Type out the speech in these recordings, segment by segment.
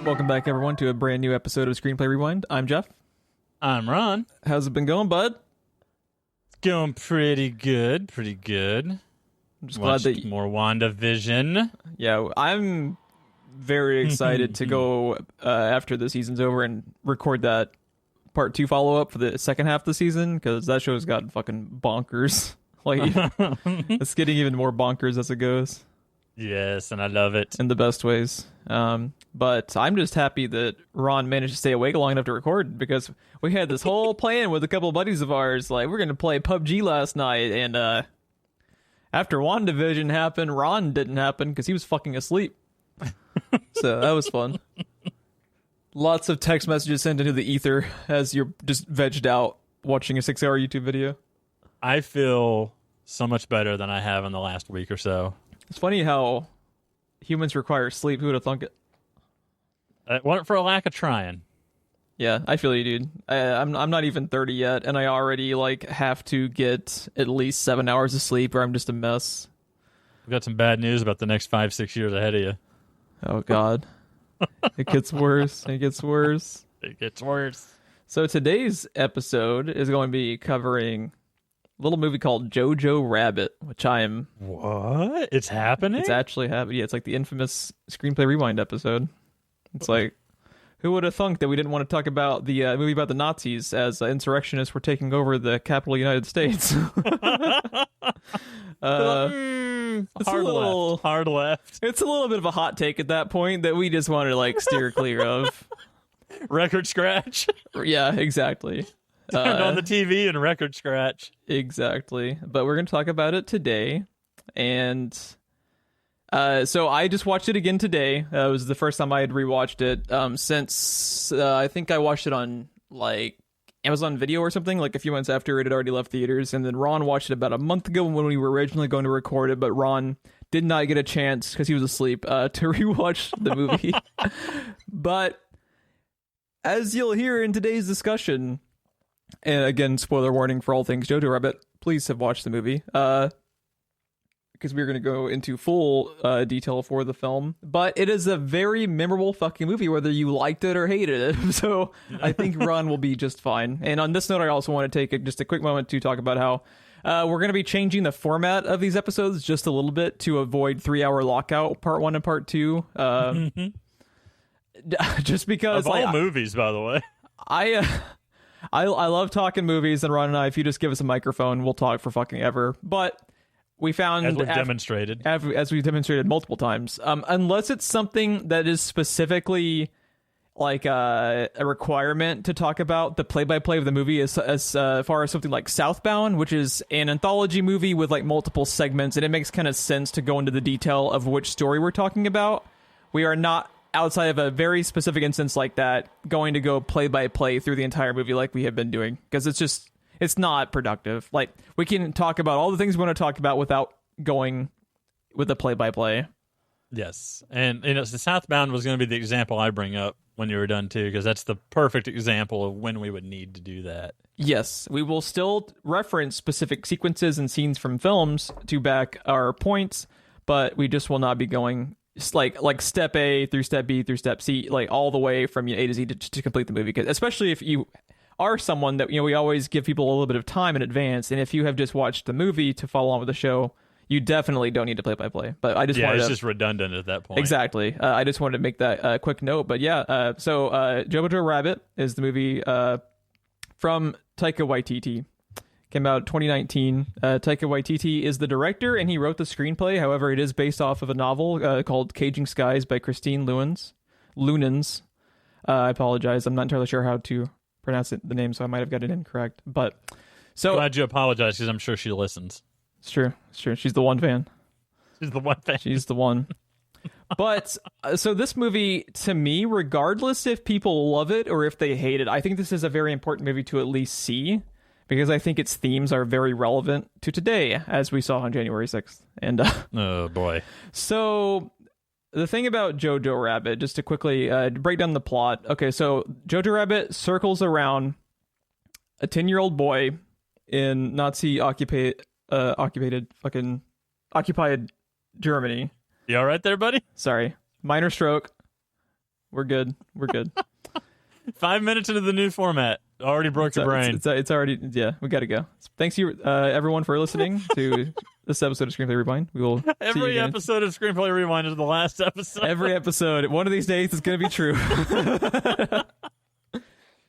Welcome back, everyone, to a brand new episode of Screenplay Rewind. I'm Geoff. I'm Ron. How's it been going, bud? It's going pretty good, pretty good. I'm just glad that more WandaVision. Yeah, I'm very excited to go after the season's over and record that part 2 follow-up for the second half of the season, because that show's gotten fucking bonkers. Like, it's getting even more bonkers as it goes. Yes, and I love it. In the best ways. But I'm just happy that Ron managed to stay awake long enough to record, because we had this whole plan with a couple of buddies of ours. Like, we're going to play PUBG last night, and after WandaVision happened, Ron didn't happen because he was fucking asleep. So that was fun. Lots of text messages sent into the ether as you're just vegged out watching a 6-hour YouTube video. I feel so much better than I have in the last week or so. It's funny how humans require sleep. Who would have thunk it? It wasn't for a lack of trying. Yeah, I feel you, dude. I'm not even 30 yet, and I already have to get at least 7 hours of sleep, or I'm just a mess. We've got some bad news about the next 5-6 years ahead of you. Oh God, it gets worse. It gets worse. It gets worse. So today's episode is going to be covering a little movie called Jojo Rabbit, which I am... What? It's happening? It's actually happening. Yeah, it's like the infamous Screenplay Rewind episode. It's like, who would have thunk that we didn't want to talk about the movie about the Nazis as insurrectionists were taking over the capital of the United States? Hard left. It's a little bit of a hot take at that point that we just want to steer clear of. Record scratch. Yeah, exactly. Turned on the TV and record scratch. Exactly. But we're going to talk about it today. And so I just watched it again today. It was the first time I had rewatched it since I think I watched it on Amazon Video or something, a few months after it had already left theaters. And then Ron watched it about a month ago when we were originally going to record it, but Ron did not get a chance because he was asleep to rewatch the movie. But as you'll hear in today's discussion, and again, spoiler warning for all things Jojo Rabbit, please have watched the movie, because we're going to go into full detail for the film. But it is a very memorable fucking movie, whether you liked it or hated it. So I think Ron will be just fine. And on this note, I also want to take just a quick moment to talk about how we're going to be changing the format of these episodes just a little bit to avoid 3-hour lockout, part 1 and part 2. Just because... Of all movies, by the way. I love talking movies, and Ron and I, if you just give us a microphone, we'll talk for fucking ever. But we found... As we've demonstrated. As we've demonstrated multiple times. Unless it's something that is specifically a requirement to talk about the play-by-play of the movie as far as something like Southbound, which is an anthology movie with multiple segments, and it makes kind of sense to go into the detail of which story we're talking about. We are not, outside of a very specific instance like that, going to go play-by-play through the entire movie like we have been doing, because it's not productive. We can talk about all the things we want to talk about without going with the play-by-play. Yes, and the Southbound was going to be the example I bring up when you were done too, because that's the perfect example of when we would need to do that. Yes, we will still reference specific sequences and scenes from films to back our points, but we just will not be going like step A through step B through step C, all the way from A to Z to complete the movie. Because especially if you are someone that, we always give people a little bit of time in advance, and if you have just watched the movie to follow on with the show, you definitely don't need to play by play. But I just wanted it's just redundant at that point. Exactly. I just wanted to make that quick note. But yeah, so Jojo Rabbit is the movie from Taika Waititi. Came out 2019. Taika Waititi is the director, and he wrote the screenplay. However, it is based off of a novel called Caging Skies by Christine Lunens. I apologize. I'm not entirely sure how to pronounce the name, so I might have got it incorrect. But so glad you apologize, because I'm sure she listens. It's true. It's true. She's the one fan. She's the one fan. She's the one. But so this movie, to me, regardless if people love it or if they hate it, I think this is a very important movie to at least see, because I think its themes are very relevant to today, as we saw on January 6th. And oh boy. So the thing about Jojo Rabbit, just to quickly break down the plot. Okay, so Jojo Rabbit circles around a 10-year-old boy in Nazi occupied Germany. You all right there, buddy? Sorry. Minor stroke. We're good. 5 minutes into the new format. Already broke your brain. It's already, yeah, we got to go. Thanks you, everyone, for listening to this episode of Screenplay Rewind. We will Every episode of Screenplay Rewind is the last episode. Every episode. One of these days it's going to be true.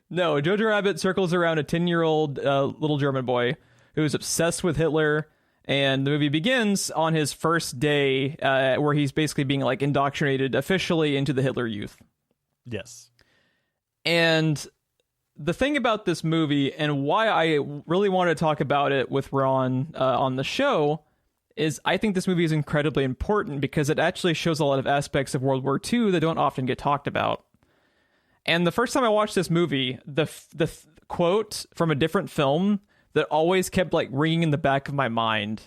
No, Jojo Rabbit circles around a 10-year-old little German boy who is obsessed with Hitler. And the movie begins on his first day where he's basically being like indoctrinated officially into the Hitler Youth. Yes. And the thing about this movie and why I really want to talk about it with Ron on the show is I think this movie is incredibly important because it actually shows a lot of aspects of World War II that don't often get talked about. And the first time I watched this movie, the quote from a different film that always kept like ringing in the back of my mind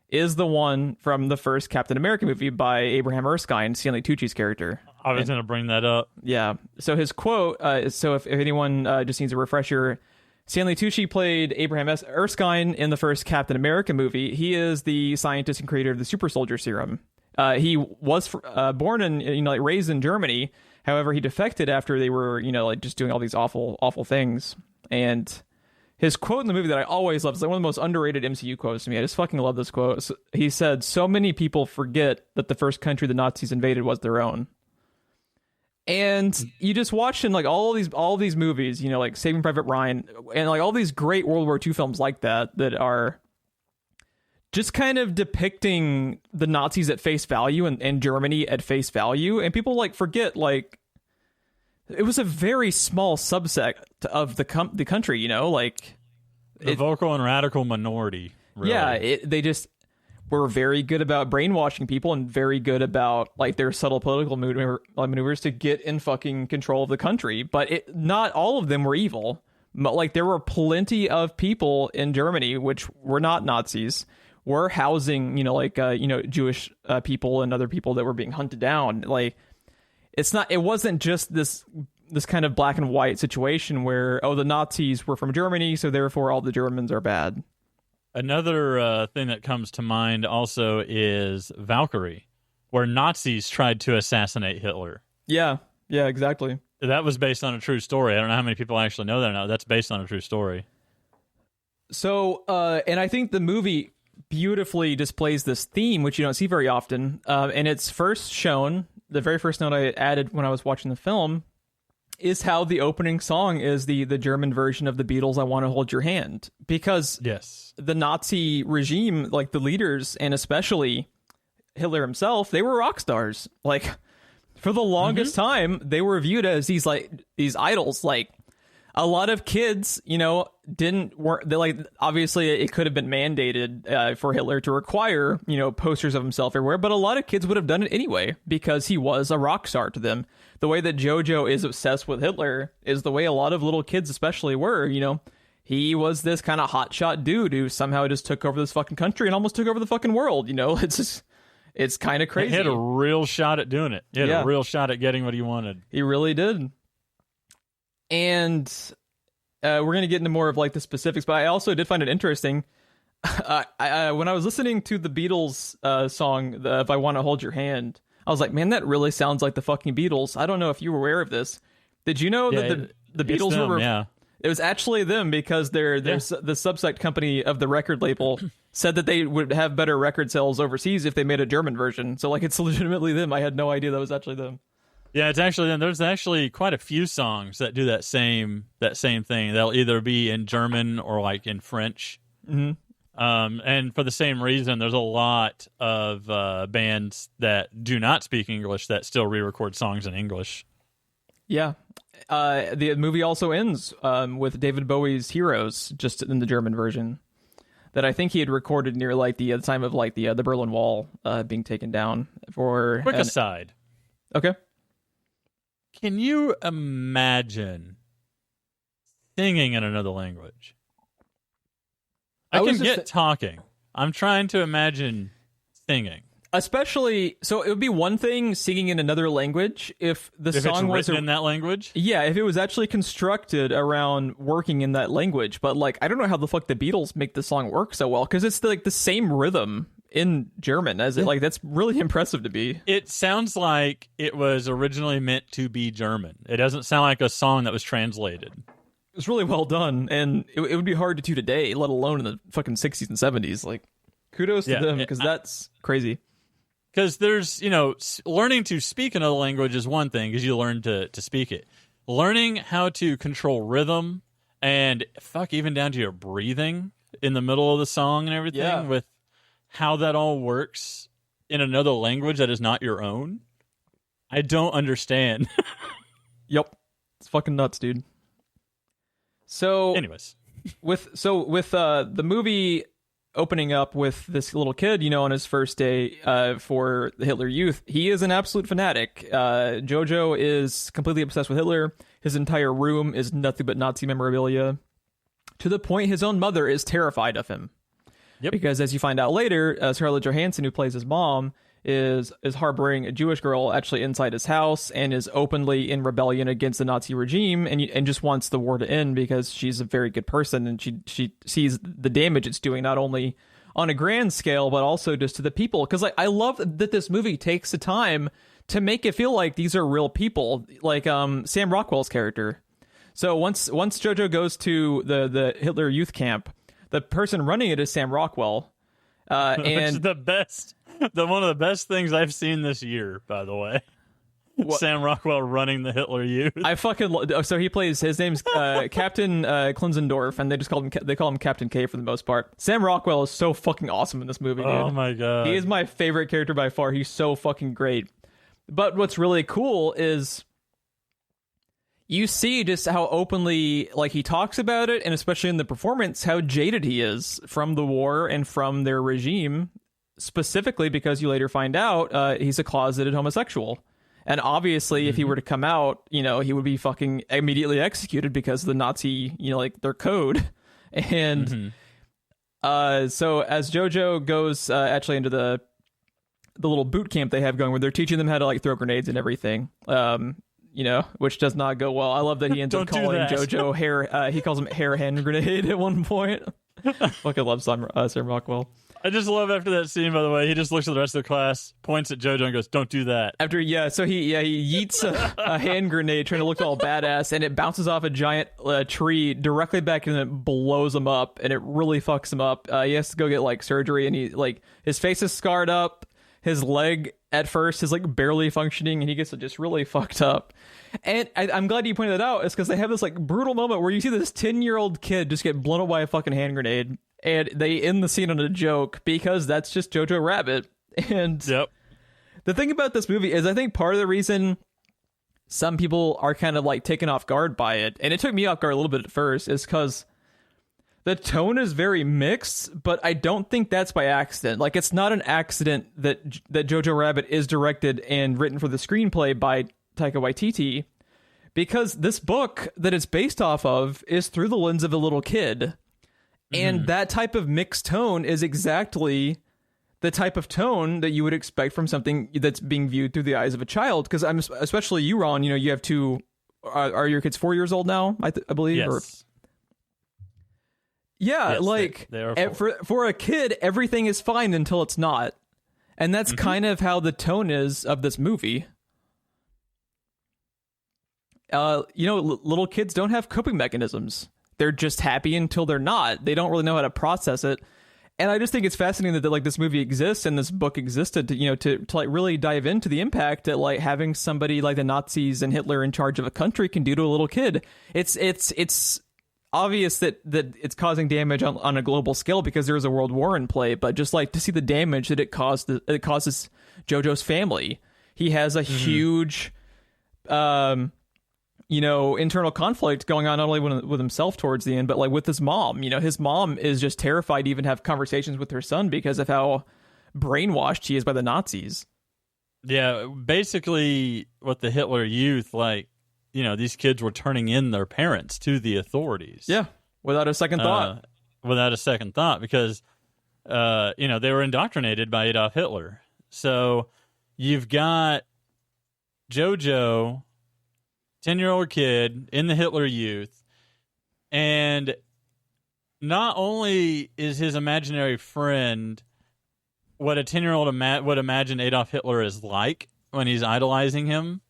is the one from the first Captain America movie by Abraham Erskine, Stanley Tucci's character. I was going to bring that up. Yeah. So his quote, so if anyone just needs a refresher, Stanley Tucci played Abraham Erskine in the first Captain America movie. He is the scientist and creator of the super soldier serum. He was born and like raised in Germany. However, he defected after they were, like just doing all these awful things. And his quote in the movie that I always love is like one of the most underrated MCU quotes to me. I just fucking love this quote. So he said, "So many people forget that the first country the Nazis invaded was their own." And you just watch in like all these movies, like Saving Private Ryan and like all these great World War II films like that are just kind of depicting the Nazis at face value and Germany at face value. And people like forget like it was a very small subset of the country, like the vocal and radical minority. Really. Yeah, they just were very good about brainwashing people and very good about like their subtle political maneuvers to get in fucking control of the country. But not all of them were evil. Like there were plenty of people in Germany which were not Nazis, were housing, Jewish people and other people that were being hunted down. Like it wasn't just this kind of black and white situation where, the Nazis were from Germany, so therefore all the Germans are bad. Another thing that comes to mind also is Valkyrie, where Nazis tried to assassinate Hitler. Yeah, exactly. That was based on a true story. I don't know how many people actually know that now. That's based on a true story. So, and I think the movie beautifully displays this theme, which you don't see very often. And it's first shown, the very first note I added when I was watching the film, is how the opening song is the German version of the Beatles' "I Want to Hold Your Hand." Because yes, the Nazi regime, like the leaders, and especially Hitler himself, they were rock stars. Like, for the longest time, they were viewed as these idols. Like, a lot of kids, obviously it could have been mandated for Hitler to require, posters of himself everywhere, but a lot of kids would have done it anyway because he was a rock star to them. The way that Jojo is obsessed with Hitler is the way a lot of little kids especially were, He was this kind of hotshot dude who somehow just took over this fucking country and almost took over the fucking world, It's kind of crazy. He had a real shot at doing it. He had a real shot at getting what he wanted. He really did. And we're going to get into more of like the specifics, but I also did find it interesting. When I was listening to the Beatles song, "If I Want to Hold Your Hand," I was like, man, that really sounds like the fucking Beatles. I don't know if you were aware of this. Did you know that the Beatles were... Yeah. It was actually them because the subsect company of the record label said that they would have better record sales overseas if they made a German version. So like it's legitimately them. I had no idea that was actually them. Yeah, it's actually them. There's actually quite a few songs that do that same thing. They'll either be in German or like in French. Mm-hmm. And for the same reason, there's a lot of bands that do not speak English that still re-record songs in English. Yeah. The movie also ends with David Bowie's "Heroes" just in the German version that I think he had recorded near like the time of like the Berlin Wall being taken down. For quick aside. Okay. Can you imagine singing in another language? I can get talking. I'm trying to imagine singing. Especially, so it would be one thing singing in another language if song was written in that language. Yeah, if it was actually constructed around working in that language. But like, I don't know how the fuck the Beatles make the song work so well because it's like the same rhythm in German. As it like that's really impressive to be. It sounds like it was originally meant to be German. It doesn't sound like a song that was translated. It's really well done, and it would be hard to do today, let alone in the fucking 60s and 70s. Like, kudos to them, because that's crazy. Because there's, learning to speak another language is one thing, because you learn to speak it. Learning how to control rhythm and even down to your breathing in the middle of the song and everything, with how that all works in another language that is not your own, I don't understand. Yep. It's fucking nuts, dude. So, anyways, with the movie opening up with this little kid, on his first day for the Hitler Youth, he is an absolute fanatic. Jojo is completely obsessed with Hitler. His entire room is nothing but Nazi memorabilia, to the point his own mother is terrified of him. Yep. Because as you find out later, Scarlett Johansson, who plays his mom, is harboring a Jewish girl actually inside his house and is openly in rebellion against the Nazi regime and just wants the war to end because she's a very good person and she sees the damage it's doing not only on a grand scale but also just to the people. Because I love that this movie takes the time to make it feel like these are real people, like Sam Rockwell's character. So once Jojo goes to the Hitler Youth camp, the person running it is Sam Rockwell. And it's the best. One of the best things I've seen this year, by the way. Sam Rockwell running the Hitler Youth. I fucking so he plays. His name's Captain Klinzendorf, and they call him Captain K for the most part. Sam Rockwell is so fucking awesome in this movie, dude. Oh my god, he is my favorite character by far. He's so fucking great. But what's really cool is you see just how openly he talks about it, and especially in the performance, how jaded he is from the war and from their regime. Specifically because you later find out he's a closeted homosexual. And obviously, if he were to come out, he would be fucking immediately executed because of the Nazi, their code. And so as Jojo goes actually into the little boot camp they have going where they're teaching them how to throw grenades and everything, which does not go well. I love that he ends up calling Jojo hair. He calls him hair hand grenade at one point. Fucking love Sam Rockwell. I just love after that scene, by the way, he just looks at the rest of the class, points at Jojo and goes, "Don't do that." So he yeets a hand grenade trying to look all badass, and it bounces off a giant tree directly back and it blows him up, and it really fucks him up. He has to go get surgery, and he his face is scarred up, his leg at first is barely functioning, and he gets just really fucked up. And I'm glad you pointed that out, is because they have this brutal moment where you see this 10-year-old kid just get blown up by a fucking hand grenade. And they end the scene on a joke because that's just Jojo Rabbit. And the thing about this movie is I think part of the reason some people are kind of taken off guard by it, and it took me off guard a little bit at first, is because the tone is very mixed, but I don't think that's by accident. It's not an accident that Jojo Rabbit is directed and written for the screenplay by Taika Waititi, because this book that it's based off of is through the lens of a little kid. And that type of mixed tone is exactly the type of tone that you would expect from something that's being viewed through the eyes of a child. Because especially you, Ron, you have two. Are your kids 4 years old now? I believe. Yes. Yeah, yes, they are for a kid, everything is fine until it's not, and that's kind of how the tone is of this movie. Little kids don't have coping mechanisms. They're just happy until they're not. They don't really know how to process it. And I just think it's fascinating that this movie exists and this book existed to really dive into the impact that having somebody like the Nazis and Hitler in charge of a country can do to a little kid. It's obvious that it's causing damage on a global scale because there's a world war in play, but just to see the damage that it causes Jojo's family. He has a huge internal conflict going on, not only with himself towards the end, but with his mom. His mom is just terrified to even have conversations with her son because of how brainwashed he is by the Nazis. Yeah, basically what the Hitler Youth, these kids were turning in their parents to the authorities. Yeah, without a second thought. Because, they were indoctrinated by Adolf Hitler. So you've got Jojo, 10-year-old kid in the Hitler Youth, and not only is his imaginary friend what a 10-year-old would imagine Adolf Hitler is like when he's idolizing him.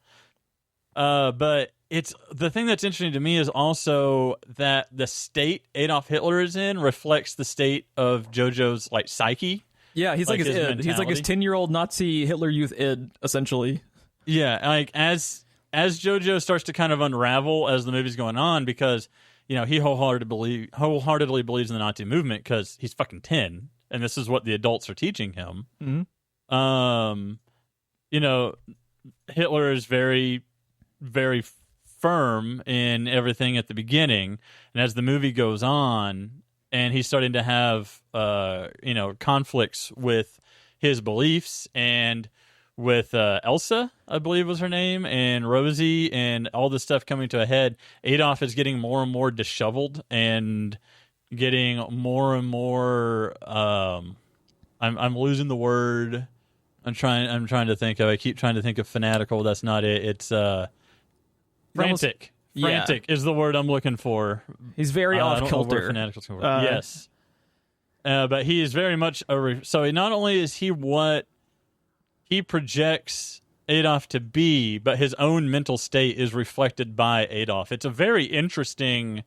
But it's the thing that's interesting to me is also that the state Adolf Hitler is in reflects the state of Jojo's like psyche. Yeah, he's like his id. mentality. He's like his 10-year-old Nazi Hitler Youth id, essentially. Yeah, like as Jojo starts to kind of unravel as the movie's going on, because he wholeheartedly believes in the Nazi movement because he's fucking 10, and this is what the adults are teaching him. Mm-hmm. Hitler is very, very firm in everything at the beginning, and as the movie goes on, and he's starting to have conflicts with his beliefs and with Elsa, I believe was her name, and Rosie, and all this stuff coming to a head. Adolf is getting more and more disheveled and getting more and more. I'm losing the word. I'm trying to think of. I keep trying to think of fanatical. That's not it. It's frantic. Frantic is the word I'm looking for. He's very off kilter. Yes, but he is very much so. Not only is he what he projects Adolf to be, but his own mental state is reflected by Adolf. It's a very interesting,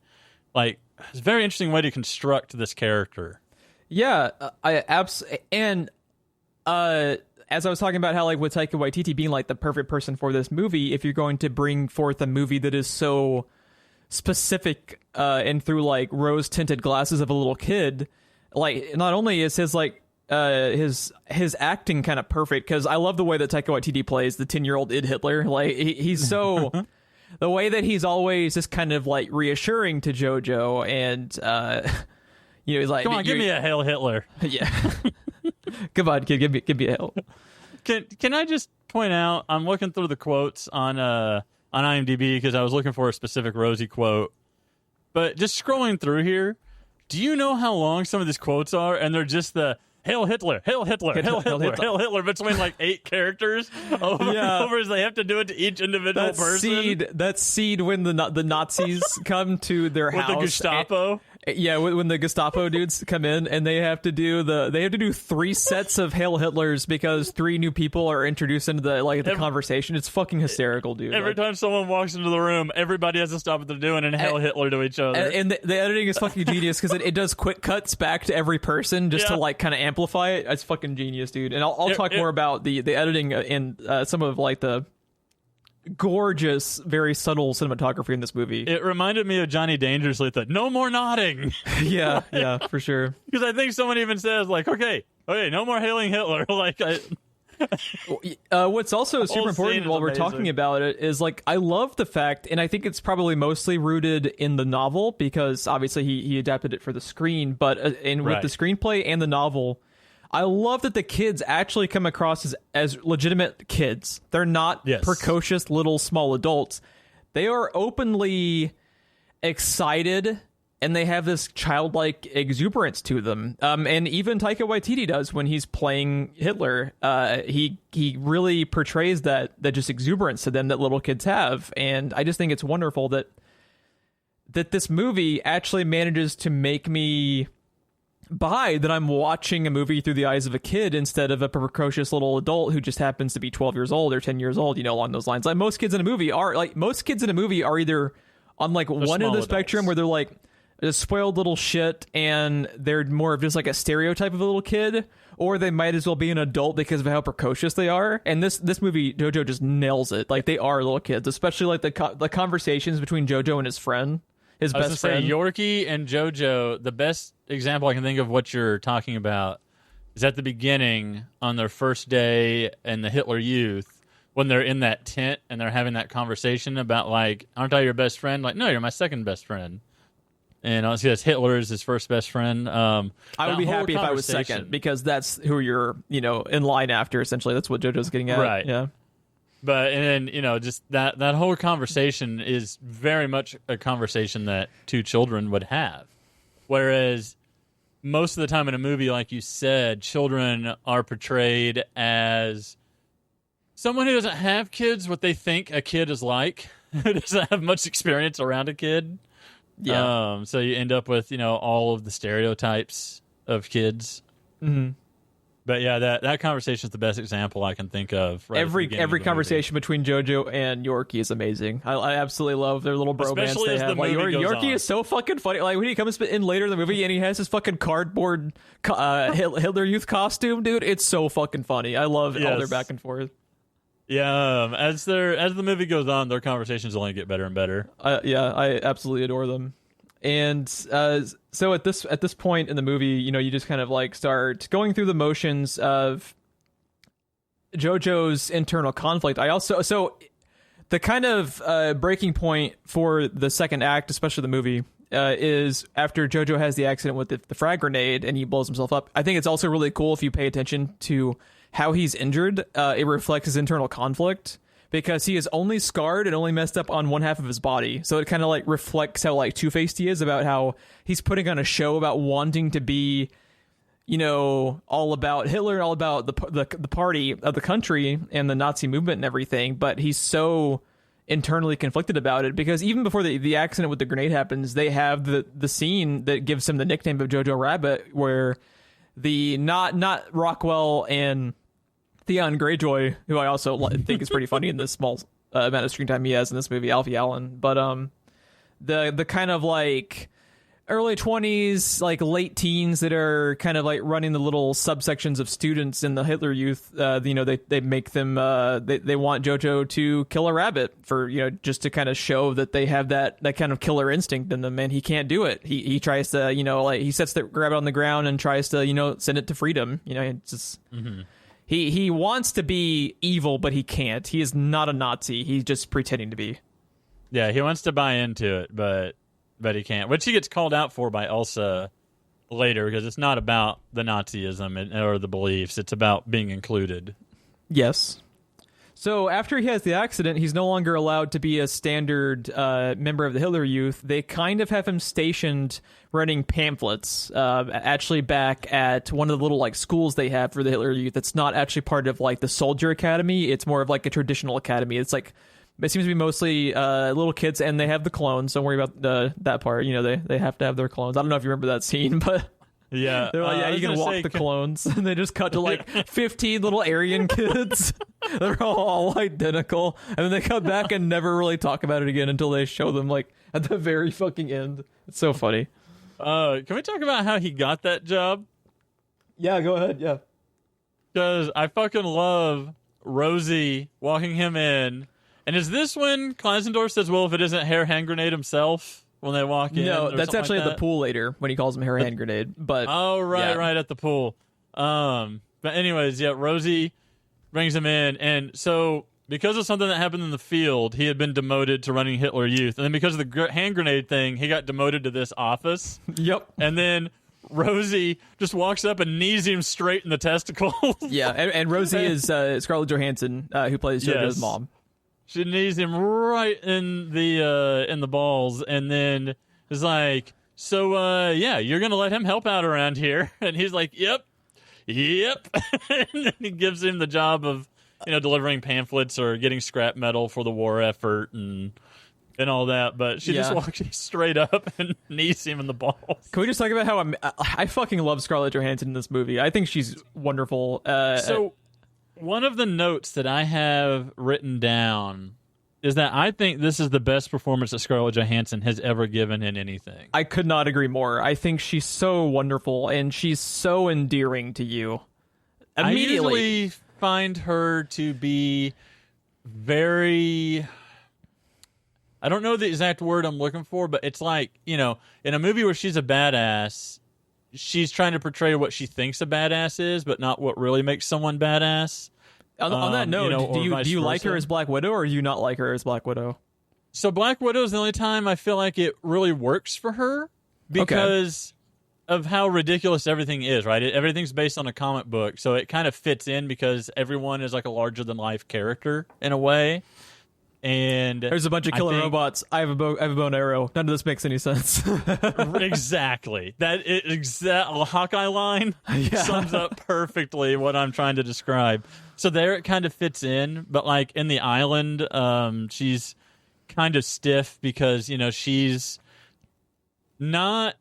way to construct this character. Yeah, as I was talking about how with Taika Waititi being the perfect person for this movie, if you're going to bring forth a movie that is so specific and through rose tinted glasses of a little kid, not only is his his acting kind of perfect, because I love the way that Taika Waititi plays the 10-year-old id Hitler. He's so the way that he's always just kind of reassuring to Jojo, and he's like, come on, give me a Hail Hitler. Yeah. Come on, kid, give me a Hail. Can I just point out, I'm looking through the quotes on IMDb because I was looking for a specific Rosie quote, but just scrolling through here, do you know how long some of these quotes are? And they're just the Hail Hitler, Hail Hitler, Hail Hitler, Hail Hitler between 8 characters over and over as they have to do it to each individual person. That seed when the Nazis come to their house. With the Gestapo. When the Gestapo dudes come in and they have to do 3 sets of Hail Hitlers because 3 new people are introduced into the conversation. It's fucking hysterical, dude. Every time someone walks into the room, everybody has to stop what they're doing and Hail Hitler to each other. And the editing is fucking genius because it does quick cuts back to every person just to kind of amplify it. It's fucking genius, dude. And I'll talk more about the editing and some of the gorgeous, very subtle cinematography in this movie. It reminded me of Johnny Dangerously with the no more nodding. yeah, for sure. Because I think someone even says okay, no more hailing Hitler. What's also super important while we're talking about it is I love the fact, and I think it's probably mostly rooted in the novel because obviously he adapted it for the screen, but with the screenplay and the novel, I love that the kids actually come across as legitimate kids. They're not precocious little small adults. They are openly excited, and they have this childlike exuberance to them. And even Taika Waititi does when he's playing Hitler. He really portrays that just exuberance to them that little kids have. And I just think it's wonderful that this movie actually manages to make me buy that I'm watching a movie through the eyes of a kid instead of a precocious little adult who just happens to be 12 years old or 10 years old, along those lines. Most kids in a movie are either on one end of the spectrum where they're a spoiled little shit and they're more of just a stereotype of a little kid, or they might as well be an adult because of how precocious they are. And this movie, Jojo just nails it. They are little kids, especially the conversations between Jojo and his friend. His best friend. Yorkie and Jojo, the best example I can think of what you're talking about is at the beginning on their first day in the Hitler Youth when they're in that tent and they're having that conversation about aren't I your best friend? No, you're my second best friend. And obviously that's Hitler is his first best friend. I would be happy if I was second because that's who you're in line after. Essentially, that's what Jojo's getting at. Right. Yeah. But and then just that whole conversation is very much a conversation that 2 children would have, whereas most of the time in a movie, like you said, children are portrayed as someone who doesn't have kids, what they think a kid is like, who doesn't have much experience around a kid. Yeah. So you end up with all of the stereotypes of kids. Mm-hmm. But yeah, that conversation is the best example I can think of. Right Every conversation between Jojo and Yorkie is amazing. I absolutely love their little bromance Especially they as have. the Like movie goes Yorkie on. is so fucking funny. Like when he comes in later in the movie and he has his fucking cardboard Hitler Youth costume, dude. It's so fucking funny. I love all their back and forth. Yeah, as the movie goes on, their conversations only get better and better. I absolutely adore them. And so at this point in the movie, you just kind of like start going through the motions of Jojo's internal conflict. So the kind of breaking point for the second act, especially the movie, is after Jojo has the accident with the frag grenade and he blows himself up. I think it's also really cool if you pay attention to how he's injured. It reflects his internal conflict, because he is only scarred and only messed up on one half of his body. So it kind of like reflects how like two-faced he is, about how he's putting on a show about wanting to be, all about Hitler and all about the party of the country and the Nazi movement and everything. But he's so internally conflicted about it, because even before the accident with the grenade happens, they have the scene that gives him the nickname of Jojo Rabbit, where the not Rockwell and Theon Greyjoy, who I also think is pretty funny in the small amount of screen time he has in this movie, Alfie Allen. But the kind of like early 20s, like late teens that are kind of like running the little subsections of students in the Hitler Youth, they make them they want Jojo to kill a rabbit for just to kind of show that they have that kind of killer instinct in them, and he can't do it. He tries to like he sets the rabbit on the ground and tries to send it to freedom. It's just. Mm-hmm. He wants to be evil, but he can't. He is not a Nazi. He's just pretending to be. Yeah, he wants to buy into it, but he can't. Which he gets called out for by Elsa later, because it's not about the Nazism or the beliefs. It's about being included. Yes. So after he has the accident, he's no longer allowed to be a standard member of the Hitler Youth. They kind of have him stationed running pamphlets, actually back at one of the little like schools they have for the Hitler Youth. It's not actually part of like the soldier academy. It's more of like a traditional academy. It's like, it seems to be mostly little kids, and they have the clones. Don't worry about that part. They have to have their clones. I don't know if you remember that scene, but yeah, they're like, you can walk the clones, and they just cut to like 15 little Aryan kids. They're all identical, and then they come back and never really talk about it again until they show them like at the very fucking end. It's so funny. Can we talk about how he got that job? Yeah, go ahead. Yeah, because I fucking love Rosie walking him in. And is this when Kleisendorf says, "Well, if it isn't Hand Grenade himself," when they walk in? No, that's actually like at the pool later when he calls him Hand Grenade. But right at the pool. But anyways, yeah, Rosie brings him in, and so because of something that happened in the field, he had been demoted to running Hitler Youth, and then because of the hand grenade thing, he got demoted to this office. Yep. And then Rosie just walks up and knees him straight in the testicles. Yeah, and Rosie is Scarlett Johansson, who plays Jojo's mom. She knees him right in the balls, and then is like, "So, yeah, you're gonna let him help out around here?" And he's like, "Yep." And then he gives him the job of, delivering pamphlets or getting scrap metal for the war effort and all that. But she just walks straight up and knees him in the balls. Can we just talk about how I fucking love Scarlett Johansson in this movie? I think she's wonderful. So one of the notes that I have written down is that I think this is the best performance that Scarlett Johansson has ever given in anything. I could not agree more. I think she's so wonderful, and she's so endearing to you. Immediately. I usually find her to be very... I don't know the exact word I'm looking for, but it's like, in a movie where she's a badass, she's trying to portray what she thinks a badass is, but not what really makes someone badass. On that note, do you like her as Black Widow, or do you not like her as Black Widow? So Black Widow is the only time I feel like it really works for her because of how ridiculous everything is, right? Everything's based on a comic book, so it kind of fits in because everyone is like a larger-than-life character in a way. And there's a bunch of killer robots. I have a bow and arrow. None of this makes any sense. Exactly. That Hawkeye line sums up perfectly what I'm trying to describe. So there it kind of fits in, but like in the island, she's kind of stiff because she's not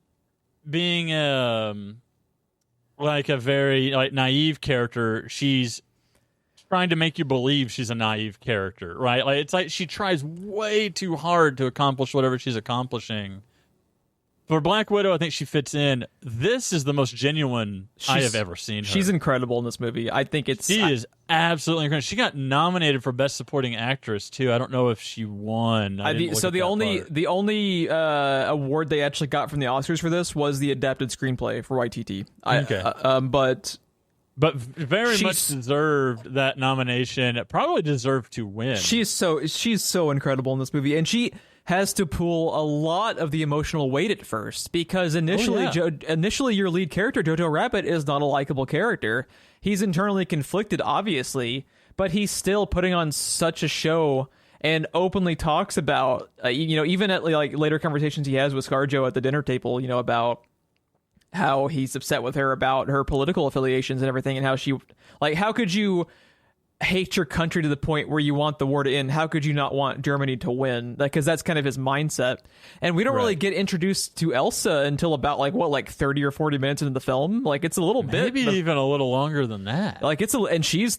being like a very like naive character. She's trying to make you believe she's a naive character, right? Like it's like she tries way too hard to accomplish whatever she's accomplishing. For Black Widow, I think she fits in. This is the most genuine I have ever seen her. She's incredible in this movie. I think she is absolutely incredible. She got nominated for Best Supporting Actress too. I don't know if she won. The only award they actually got from the Oscars for this was the adapted screenplay for Waititi. But very much deserved that nomination. Probably deserved to win. She's so incredible in this movie, and she has to pull a lot of the emotional weight at first, because initially your lead character, Jojo Rabbit, is not a likable character. He's internally conflicted, obviously, but he's still putting on such a show and openly talks about, even at like later conversations he has with ScarJo at the dinner table, about how he's upset with her about her political affiliations and everything, and how how could you hate your country to the point where you want the war to end? How could you not want Germany to win? Because that's kind of his mindset. And we don't really get introduced to Elsa until about 30 or 40 minutes into the film. Like, it's a little bit, maybe even a little longer than that. Like, and she's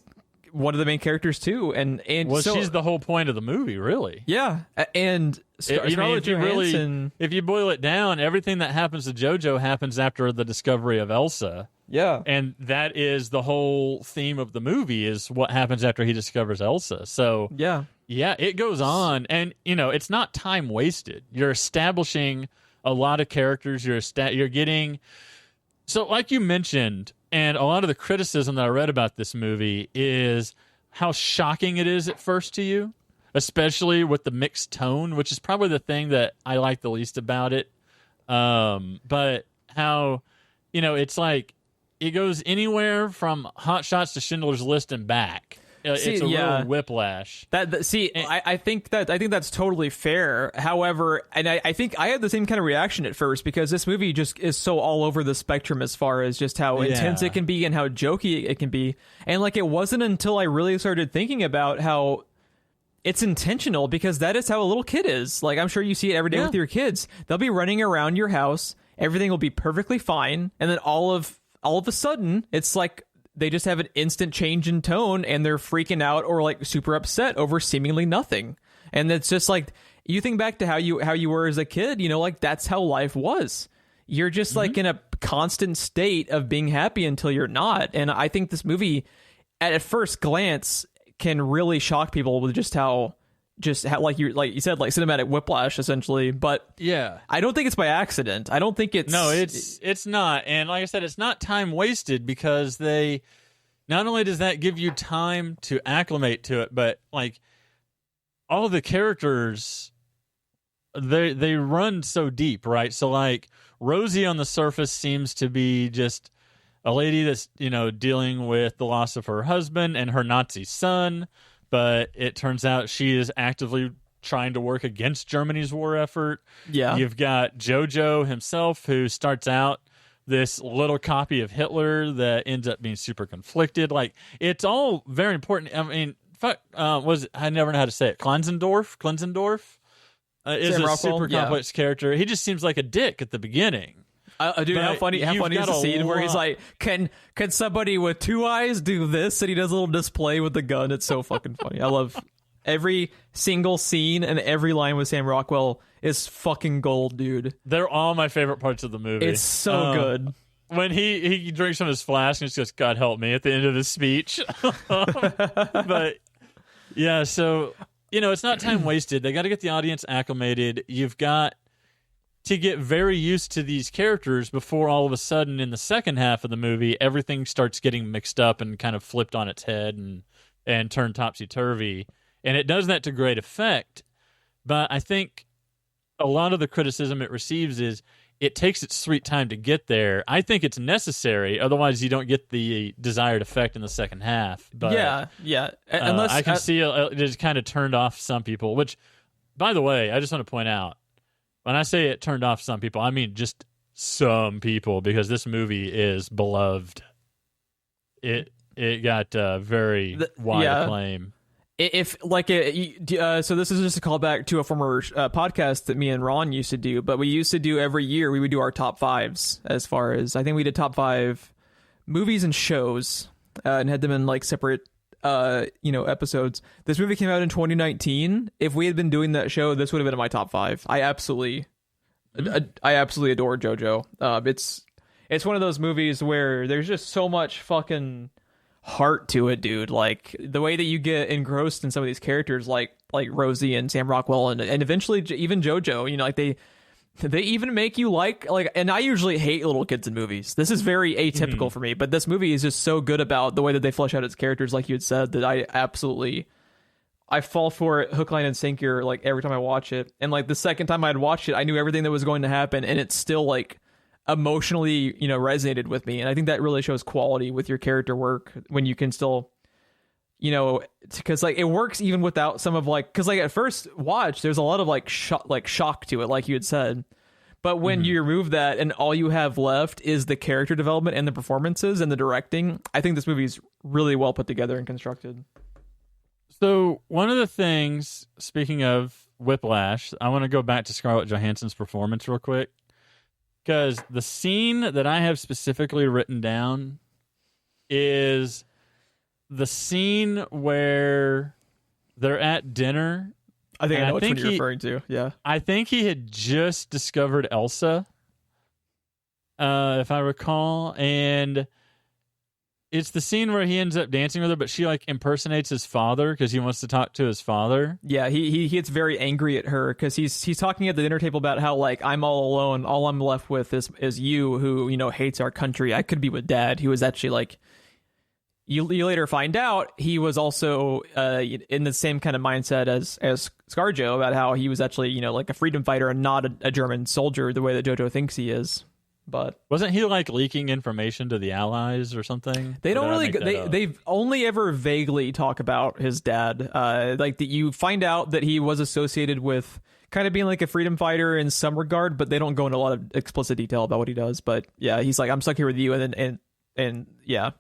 one of the main characters too, and she's the whole point of the movie, really. Yeah, and Scarlett Johansson. If you boil it down, everything that happens to JoJo happens after the discovery of Elsa. Yeah, and that is the whole theme of the movie, is what happens after he discovers Elsa. So yeah, it goes on, and it's not time wasted. You're establishing a lot of characters. You're getting, so like you mentioned, and a lot of the criticism that I read about this movie is how shocking it is at first to you, especially with the mixed tone, which is probably the thing that I like the least about it. But how, it's like it goes anywhere from Hot Shots to Schindler's List and back. It's a real whiplash. I think that's totally fair. However, and I think I had the same kind of reaction at first, because this movie just is so all over the spectrum as far as just how intense it can be and how jokey it can be. And it wasn't until I really started thinking about how it's intentional, because that is how a little kid is. Like, I'm sure you see it every day with your kids. They'll be running around your house, everything will be perfectly fine, and then all of a sudden, it's like they just have an instant change in tone, and they're freaking out or super upset over seemingly nothing. And it's just you think back to how you were as a kid, that's how life was. You're just in a constant state of being happy until you're not. And I think this movie, at first glance, can really shock people with just how like you said, cinematic whiplash, essentially. But yeah, I don't think it's by accident. I don't think it's it's not. And like I said, it's not time wasted, because they not only does that give you time to acclimate to it, but all the characters, they run so deep, right? So Rosie on the surface seems to be just a lady that's dealing with the loss of her husband and her Nazi son. But it turns out she is actively trying to work against Germany's war effort. Yeah. You've got Jojo himself, who starts out this little copy of Hitler that ends up being super conflicted. It's all very important. I mean, I never know how to say it. Klenzendorf is a super complex character. He just seems like a dick at the beginning. Dude, how funny is the scene where he's like, can somebody with two eyes do this? And he does a little display with the gun. It's so fucking funny. I love every single scene, and every line with Sam Rockwell is fucking gold, dude. They're all my favorite parts of the movie. It's so good. When he drinks from his flask and just goes, "God help me," at the end of his speech. But yeah, so it's not time wasted. They got to get the audience acclimated. You've got to get very used to these characters before all of a sudden in the second half of the movie, everything starts getting mixed up and kind of flipped on its head and turned topsy-turvy. And it does that to great effect. But I think a lot of the criticism it receives is it takes its sweet time to get there. I think it's necessary. Otherwise, you don't get the desired effect in the second half. But yeah. Unless I can see it just kind of turned off some people, which, by the way, I just want to point out, when I say it turned off some people, I mean just some people, because this movie is beloved. It got very wide acclaim. So this is just a callback to a former podcast that me and Ron used to do, but we used to do every year, we would do our top fives, as far as, I think we did top five movies and shows, and had them in like separate episodes. This movie came out in 2019. If we had been doing that show, this would have been in my top 5. I absolutely adore JoJo. It's one of those movies where there's just so much fucking heart to it, dude. Like the way that you get engrossed in some of these characters, like Rosie and Sam Rockwell, and eventually even JoJo. Like they even make you like. And I usually hate little kids in movies. This is very atypical for me, but this movie is just so good about the way that they flesh out its characters, like you had said, that I fall for it hook, line, and sinker, like every time I watch it. And like the second time I'd watched it, I knew everything that was going to happen, and it's still like emotionally, resonated with me. And I think that really shows quality with your character work when you can still, because like it works even without some of like, because like at first watch, there's a lot of like shock to it, like you had said. But when you remove that and all you have left is the character development and the performances and the directing, I think this movie's really well put together and constructed. So one of the things, speaking of Whiplash, I want to go back to Scarlett Johansson's performance real quick. Because the scene that I have specifically written down is the scene where they're at dinner. I think I know which one you're referring to. Yeah. I think he had just discovered Elsa, if I recall. And it's the scene where he ends up dancing with her, but she like impersonates his father because he wants to talk to his father. Yeah, he gets very angry at her because he's talking at the dinner table about how like I'm all alone, all I'm left with is you, who hates our country. I could be with Dad, who was actually like you later find out he was also in the same kind of mindset as ScarJo, about how he was actually like a freedom fighter and not a German soldier the way that JoJo thinks he is. But wasn't he like leaking information to the Allies or something? They don't really. They've only ever vaguely talk about his dad. Like that, you find out that he was associated with kind of being like a freedom fighter in some regard, but they don't go into a lot of explicit detail about what he does. But yeah, he's like, I'm stuck here with you, and yeah.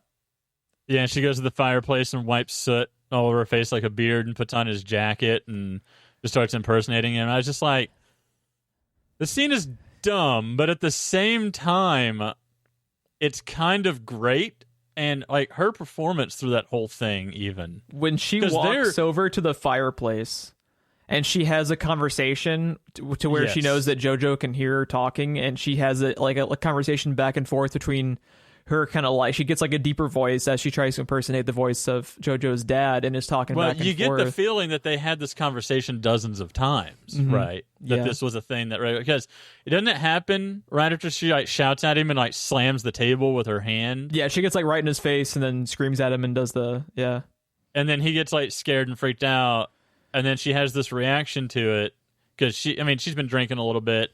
Yeah, she goes to the fireplace and wipes soot all over her face like a beard and puts on his jacket and just starts impersonating him. I was just like, the scene is dumb, but at the same time it's kind of great. And like her performance through that whole thing, even when she walks over to the fireplace and she has a conversation to where she knows that JoJo can hear her talking, and she has a conversation back and forth between her, kind of like she gets like a deeper voice as she tries to impersonate the voice of JoJo's dad and is talking back and forth. Well, you get the feeling that they had this conversation dozens of times, right? That this was a thing that, right? Because it doesn't happen right after she like shouts at him and like slams the table with her hand. Yeah, she gets like right in his face and then screams at him and does and then he gets like scared and freaked out, and then she has this reaction to it because she's been drinking a little bit.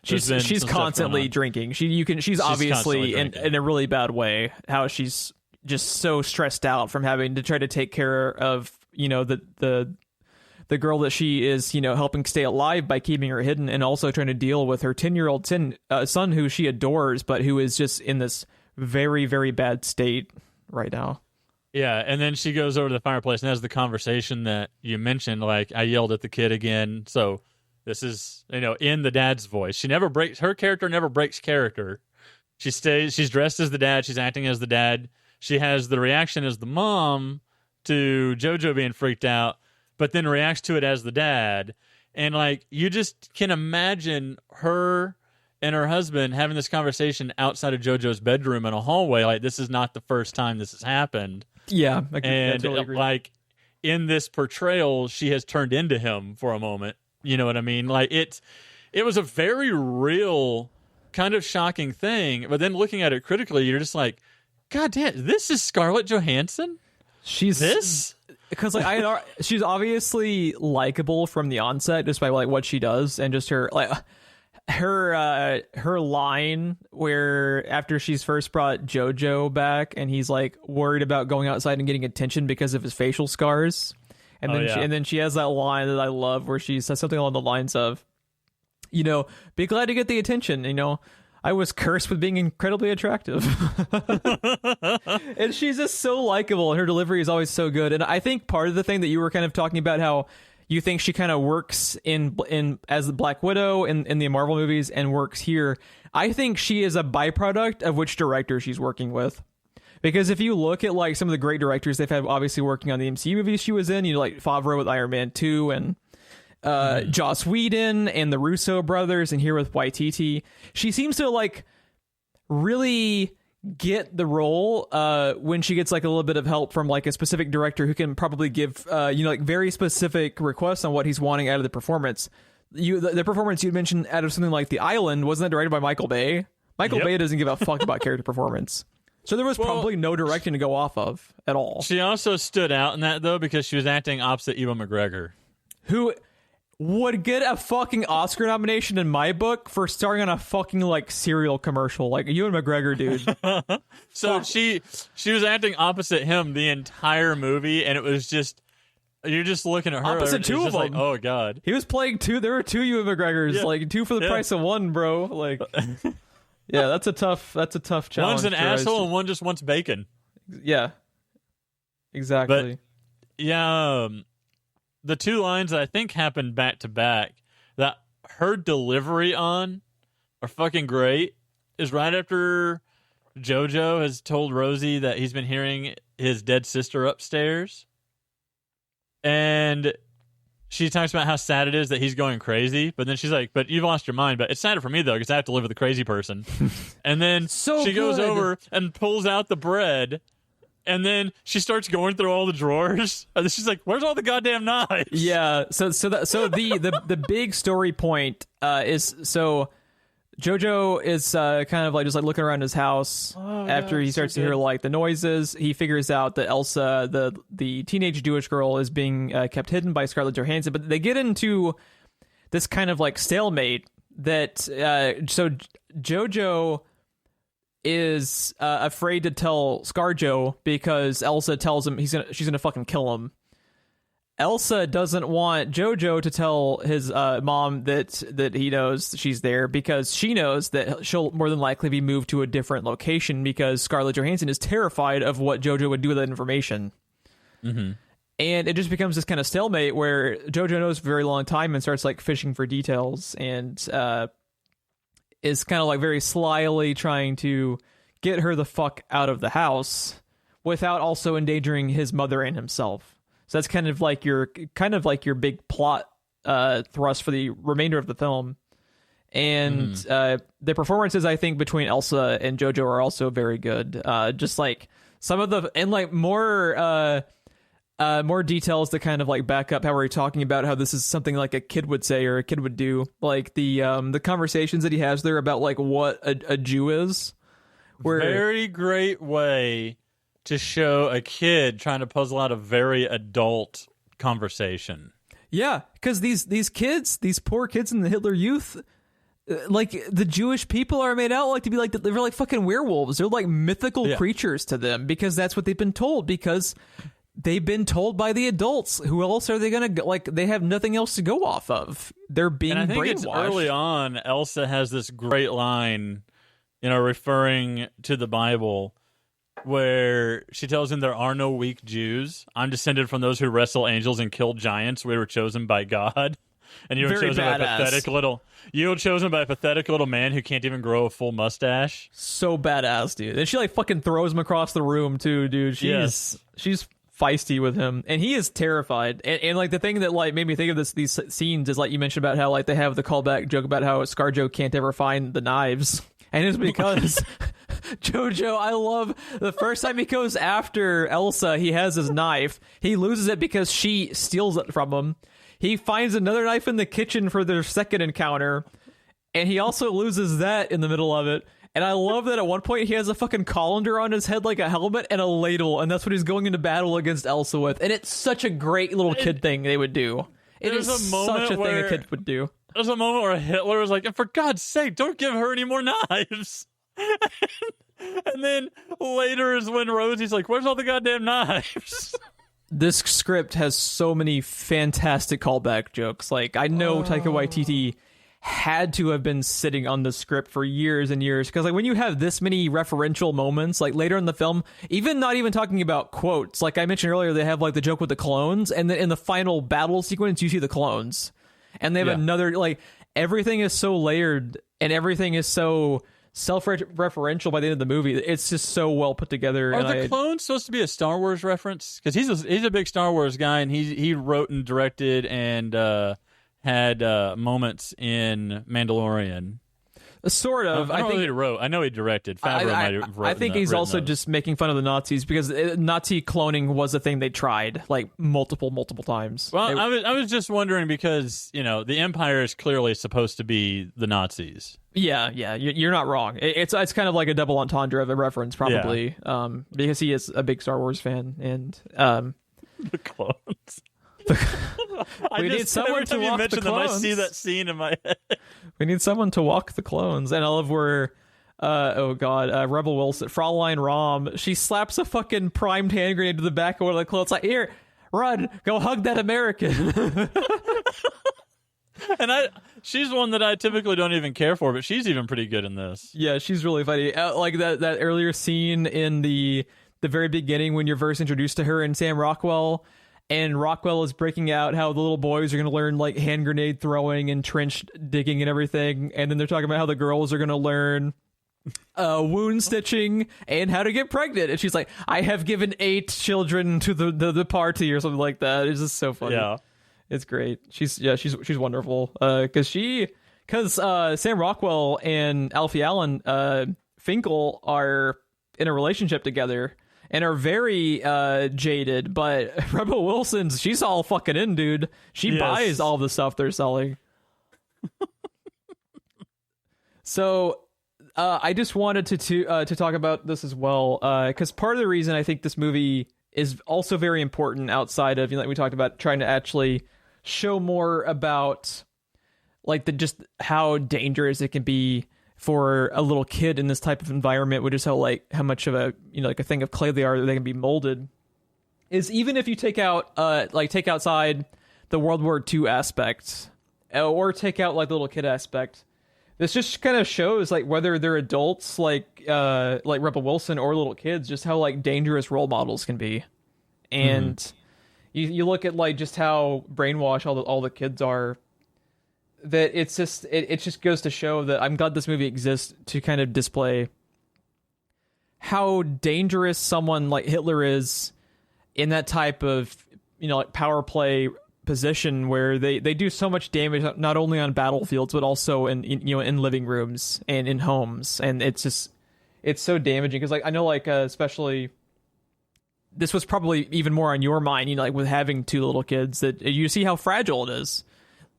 She's constantly drinking. She's obviously in a really bad way. How she's just so stressed out from having to try to take care of the girl that she is helping stay alive by keeping her hidden, and also trying to deal with her 10-year-old son who she adores, but who is just in this very, very bad state right now. Yeah, and then she goes over to the fireplace and has the conversation that you mentioned. Like, I yelled at the kid again, so. This is, in the dad's voice. Her character never breaks character. She's dressed as the dad. She's acting as the dad. She has the reaction as the mom to JoJo being freaked out, but then reacts to it as the dad. And like, you just can imagine her and her husband having this conversation outside of JoJo's bedroom in a hallway. Like, this is not the first time this has happened. Yeah. I totally agree. Like, in this portrayal, she has turned into him for a moment. You know what I mean? Like, it was a very real, kind of shocking thing. But then looking at it critically, you're just like, God damn, this is Scarlett Johansson? She's this? Because like she's obviously likable from the onset just by like what she does, and just her line where after she's first brought JoJo back and he's like worried about going outside and getting attention because of his facial scars. And then she has that line that I love where she says something along the lines of, be glad to get the attention. I was cursed with being incredibly attractive. And she's just so likable, and her delivery is always so good. And I think part of the thing that you were kind of talking about, how you think she kind of works in as the Black Widow in the Marvel movies and works here, I think she is a byproduct of which director she's working with. Because if you look at like some of the great directors they've had, obviously working on the MCU movies she was in, like Favreau with Iron Man 2 and Joss Whedon and the Russo brothers, and here with Waititi, she seems to like really get the role when she gets like a little bit of help from like a specific director who can probably give like very specific requests on what he's wanting out of the performance. The performance you mentioned out of something like The Island, wasn't that directed by Michael Bay? Michael Bay doesn't give a fuck about character performance. So there was probably no direction to go off of at all. She also stood out in that, though, because she was acting opposite Ewan McGregor, who would get a fucking Oscar nomination in my book for starring on a fucking like cereal commercial. Like Ewan McGregor, dude. So she was acting opposite him the entire movie, and it was just, you're just looking at her. Opposite two of them. Like, oh god, he was playing two. There were two Ewan McGregors, like two for the price of one, bro. Like, yeah, that's a tough challenge. One's an asshole, and one just wants bacon. Yeah, exactly. But yeah, the two lines that I think happened back to back that her delivery on are fucking great is right after Jojo has told Rosie that he's been hearing his dead sister upstairs. And she talks about how sad it is that he's going crazy. But then she's like, but you've lost your mind. But it's sadder for me, though, because I have to live with a crazy person. And then she goes over and pulls out the bread. And then she starts going through all the drawers. And then she's like, where's all the goddamn knives? Yeah. So the big story point is, so Jojo is kind of like just like looking around his house after he starts to hear like the noises. He figures out that Elsa, the teenage Jewish girl, is being kept hidden by Scarlett Johansson. But they get into this kind of like stalemate that so Jojo is afraid to tell ScarJo because Elsa tells him she's gonna fucking kill him. Elsa doesn't want Jojo to tell his mom that he knows she's there because she knows that she'll more than likely be moved to a different location because Scarlett Johansson is terrified of what Jojo would do with that information. Mm-hmm. And it just becomes this kind of stalemate where Jojo knows for a very long time and starts like fishing for details and is kind of like very slyly trying to get her the fuck out of the house without also endangering his mother and himself. So that's kind of like your big plot thrust for the remainder of the film. And the performances, I think, between Elsa and Jojo are also very good. Just like some of the, and like more details to kind of like back up how we're talking about how this is something like a kid would say or a kid would do. Like the conversations that he has there about like what a Jew is. Very great way to show a kid trying to puzzle out a very adult conversation. Yeah, because these kids, these poor kids in the Hitler Youth, like the Jewish people are made out like to be like they're like fucking werewolves. They're like mythical creatures to them because that's what they've been told. Because they've been told by the adults. Who else are they gonna go? Like they have nothing else to go off of. They're being and I think brainwashed. It's early on, Elsa has this great line, referring to the Bible, where she tells him there are no weak Jews. I'm descended from those who wrestle angels and kill giants. We were chosen by God. And you were chosen by a pathetic little man who can't even grow a full mustache. So badass, dude. And she like fucking throws him across the room too, dude. She's feisty with him, and he is terrified. And like the thing that like made me think of these scenes is like you mentioned about how like they have the callback joke about how ScarJo can't ever find the knives. And it's because Jojo, I love the first time he goes after Elsa, he has his knife. He loses it because she steals it from him. He finds another knife in the kitchen for their second encounter. And he also loses that in the middle of it. And I love that at one point he has a fucking colander on his head like a helmet and a ladle. And that's what he's going into battle against Elsa with. And it's such a great little kid thing they would do. It is such a thing a kid would do. There's a moment where Hitler was like, for God's sake, don't give her any more knives. And then later is when Rosie's like, where's all the goddamn knives? This script has so many fantastic callback jokes. Like, I know Taika Waititi had to have been sitting on the script for years and years. Because like when you have this many referential moments, like later in the film, even not even talking about quotes, like I mentioned earlier, they have like the joke with the clones. And then in the final battle sequence, you see the clones. And they have another, like, everything is so layered and everything is so self-referential by the end of the movie. It's just so well put together. Are the clones supposed to be a Star Wars reference? Because he's a big Star Wars guy, and he wrote and directed and had moments in Mandalorian. Sort of. I think he wrote. I know he directed. Favreau might have written. I think he's also just making fun of the Nazis because Nazi cloning was a thing they tried like multiple times. Well, I was just wondering because the Empire is clearly supposed to be the Nazis. Yeah, you're not wrong. It's kind of like a double entendre of a reference, probably, because he is a big Star Wars fan, and the clones. We need someone to walk the clones. I see that scene in my head. We need someone to walk the clones, and I love where, Rebel Wilson, Fraulein Rom, she slaps a fucking primed hand grenade to the back of one of the clones, like, here, run, go hug that American. And she's one that I typically don't even care for, but she's even pretty good in this. Yeah, she's really funny. Like that earlier scene in the very beginning when you're first introduced to her and Sam Rockwell. And Rockwell is breaking out how the little boys are going to learn like hand grenade throwing and trench digging and everything. And then they're talking about how the girls are going to learn wound stitching and how to get pregnant. And she's like, I have given 8 children to the party or something like that. It's just so funny. Yeah. It's great. She's wonderful. Because Sam Rockwell and Alfie Allen Finkel are in a relationship together. And are very jaded, but Rebel Wilson's, she's all fucking in, dude. She buys all the stuff they're selling. So I just wanted to talk about this as well, because part of the reason I think this movie is also very important outside of, like we talked about, trying to actually show more about like just how dangerous it can be for a little kid in this type of environment, which is how much of a like a thing of clay they are, that they can be molded, is even if you take outside the World War II aspect or take out like the little kid aspect, this just kind of shows like whether they're adults like Rebel Wilson or little kids, just how like dangerous role models can be. And you look at like just how brainwashed all the kids are. That it just goes to show that I'm glad this movie exists to kind of display how dangerous someone like Hitler is in that type of like power play position where they do so much damage not only on battlefields but also in living rooms and in homes, and it's so damaging because like I know like especially this was probably even more on your mind like with having 2 little kids, that you see how fragile it is.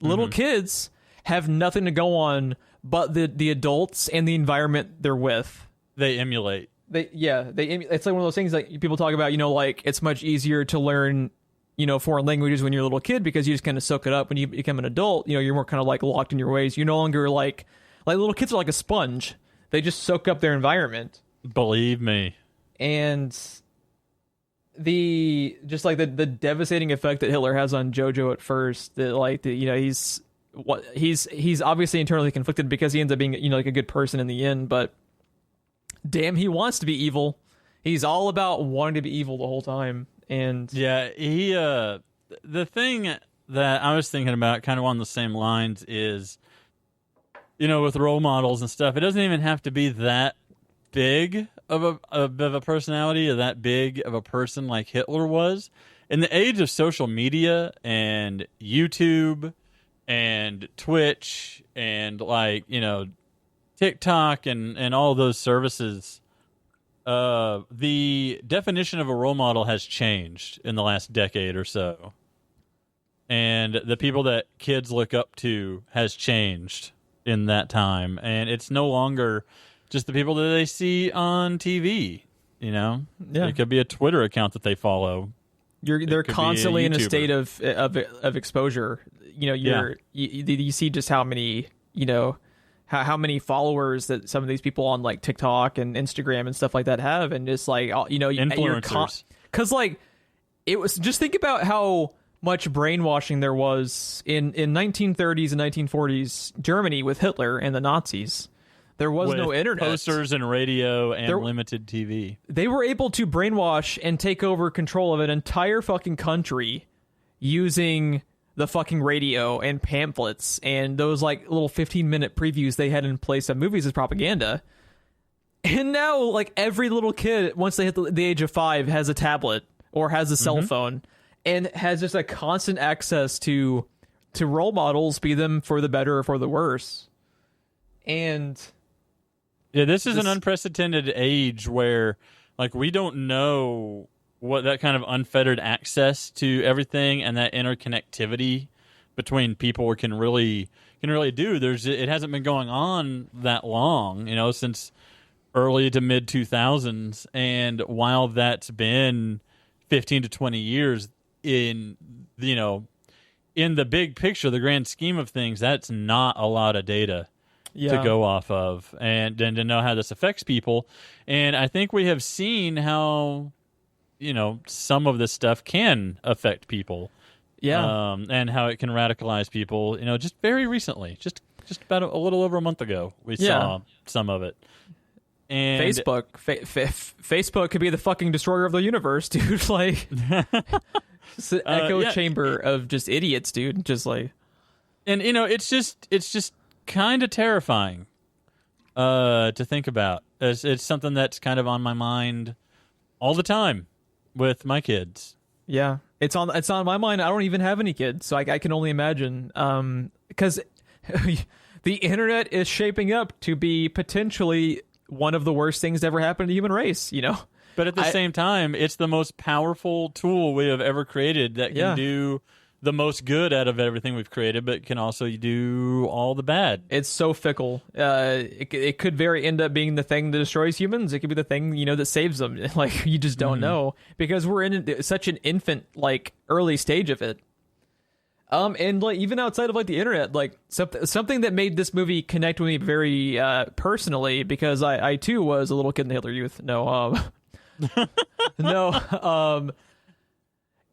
Little kids have nothing to go on but the adults and the environment they're with. They emulate. It's like one of those things like people talk about, like it's much easier to learn, foreign languages when you're a little kid because you just kind of soak it up. When you become an adult, you're more kind of like locked in your ways. You're no longer like little kids are like a sponge. They just soak up their environment. Believe me. And the devastating effect that Hitler has on Jojo at first, that he's obviously internally conflicted because he ends up being like a good person in the end, but damn, he wants to be evil. He's all about wanting to be evil the whole time. And he the thing that I was thinking about kind of on the same lines is with role models and stuff, it doesn't even have to be that big of a personality or that big of a person like Hitler was. In the age of social media and YouTube and Twitch and TikTok and all those services, the definition of a role model has changed in the last decade or so. And the people that kids look up to has changed in that time. And it's no longer just the people that they see on TV, Yeah. It could be a Twitter account that they follow. They're constantly in a state of exposure. You see just how many how many followers that some of these people on like TikTok and Instagram and stuff like that have, and just like influencers. Because it was, just think about how much brainwashing there was in 1930s and 1940s Germany with Hitler and the Nazis. There was no internet. Posters and radio and limited TV. They were able to brainwash and take over control of an entire fucking country using the fucking radio and pamphlets and those like little 15-minute previews they had in place of movies as propaganda. And now, like, every little kid, once they hit the age of 5, has a tablet or has a cell phone and has just a constant access to role models, be them for the better or for the worse. And yeah, this is an unprecedented age where, like, we don't know what that kind of unfettered access to everything and that interconnectivity between people can really do. It hasn't been going on that long, since early to mid 2000s, and while that's been 15 to 20 years in the big picture, the grand scheme of things, that's not a lot of data to go off of, and to know how this affects people. And I think we have seen how some of this stuff can affect people, and how it can radicalize people. Just very recently, just about a little over a month ago, we saw some of it. And Facebook could be the fucking destroyer of the universe, dude. Like, it's an echo chamber of just idiots, dude. Just like, and it's just kind of terrifying to think about. It's something that's kind of on my mind all the time with my kids. Yeah, it's on my mind. I don't even have any kids, so I can only imagine. Because the internet is shaping up to be potentially one of the worst things to ever happen to the human race, But at the same time, it's the most powerful tool we have ever created that can do the most good out of everything we've created, but can also do all the bad. It's so fickle. It could end up being the thing that destroys humans. It could be the thing, that saves them. Like, you just don't know, because we're in such an infant, like, early stage of it. And like, even outside of like the internet, like something that made this movie connect with me very personally, because I too was a little kid in the Hitler Youth.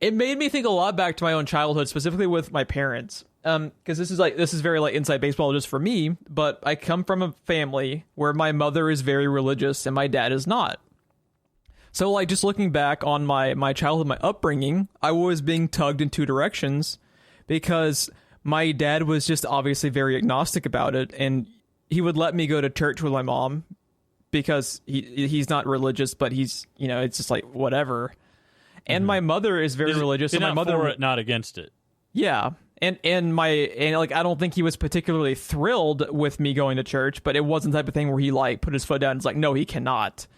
It made me think a lot back to my own childhood, specifically with my parents. Because this is very like inside baseball just for me, but I come from a family where my mother is very religious and my dad is not. So like, just looking back on my childhood, my upbringing, I was being tugged in two directions. Because my dad was just obviously very agnostic about it, and he would let me go to church with my mom because he's not religious, but he's, it's just like whatever. And my mother is very religious, so my mother for it, not against it. Yeah, and like, I don't think he was particularly thrilled with me going to church, but it wasn't the type of thing where he like put his foot down and was like, no, he cannot.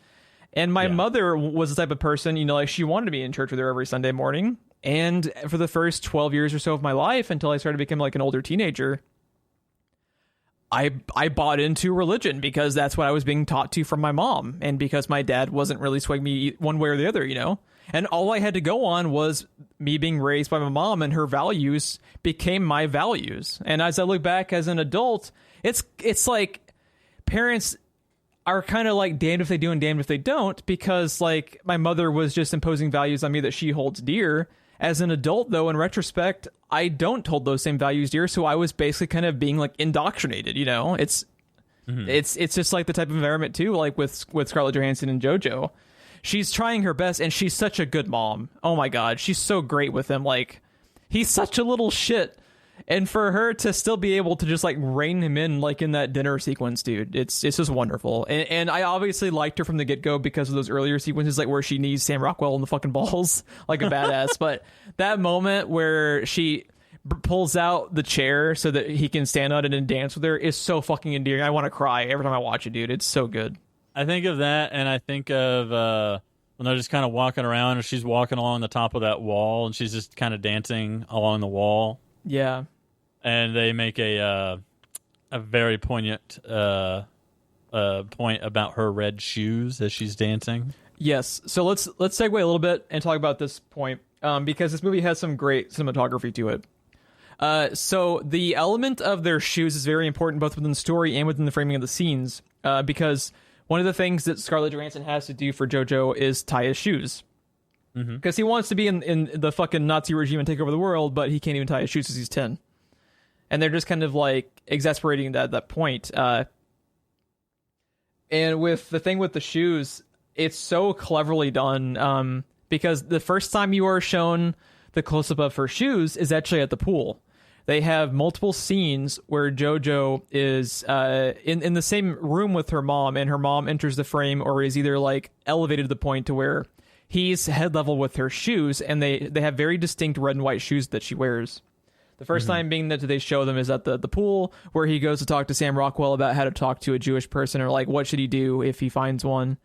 And my mother was the type of person, like, she wanted to be in church with her every Sunday morning. And for the first 12 years or so of my life, until I started becoming like an older teenager, I bought into religion because that's what I was being taught to from my mom, and because my dad wasn't really swaying me one way or the other, And all I had to go on was me being raised by my mom, and her values became my values. And as I look back as an adult, it's like parents are kind of like damned if they do and damned if they don't, because like my mother was just imposing values on me that she holds dear. As an adult, though, in retrospect, I don't hold those same values dear, so I was basically kind of being like indoctrinated. It's just like the type of environment too, like with Scarlett Johansson and Jojo. She's trying her best, and she's such a good mom. Oh my god, she's so great with him. Like, he's such a little shit, and for her to still be able to just like rein him in, like in that dinner sequence, dude, it's just wonderful. And I obviously liked her from the get-go because of those earlier sequences, like where she knees Sam Rockwell in the fucking balls like a badass. But that moment where she pulls out the chair so that he can stand on it and dance with her is so fucking endearing. I want to cry every time I watch it, dude. It's so good. I think of that, and I think of when they're just kind of walking around, and she's walking along the top of that wall, and she's just kind of dancing along the wall. Yeah. And they make a very poignant point about her red shoes as she's dancing. Yes. So let's segue a little bit and talk about this point, because this movie has some great cinematography to it. So the element of their shoes is very important both within the story and within the framing of the scenes, because one of the things that Scarlett Johansson has to do for Jojo is tie his shoes. Because he wants to be in the fucking Nazi regime and take over the world, but he can't even tie his shoes because he's 10. And they're just kind of like exasperating at that point. And with the thing with the shoes, it's so cleverly done, because the first time you are shown the close-up of her shoes is actually at the pool. they have multiple scenes where Jojo is in the same room with her mom, and her mom enters the frame or is either like elevated to the point to where he's head level with her shoes, and they have very distinct red and white shoes that she wears. The first time being that they show them is at the pool, where he goes to talk to Sam Rockwell about how to talk to a Jewish person, or like what should he do if he finds one.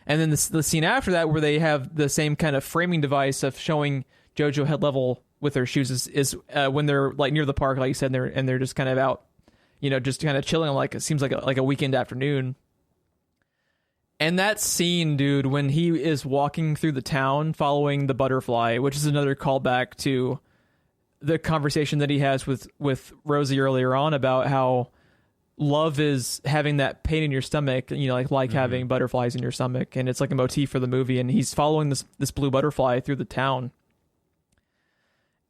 And then the scene after that, where they have the same kind of framing device of showing Jojo head level with her shoes, is when they're like near the park, like you said, and they're just kind of out, just kind of chilling, like it seems like a weekend afternoon. And that scene, dude, when he is walking through the town following the butterfly, which is another callback to the conversation that he has with Rosie earlier on about how love is having that pain in your stomach, like having butterflies in your stomach, and it's like a motif for the movie. And he's following this blue butterfly through the town,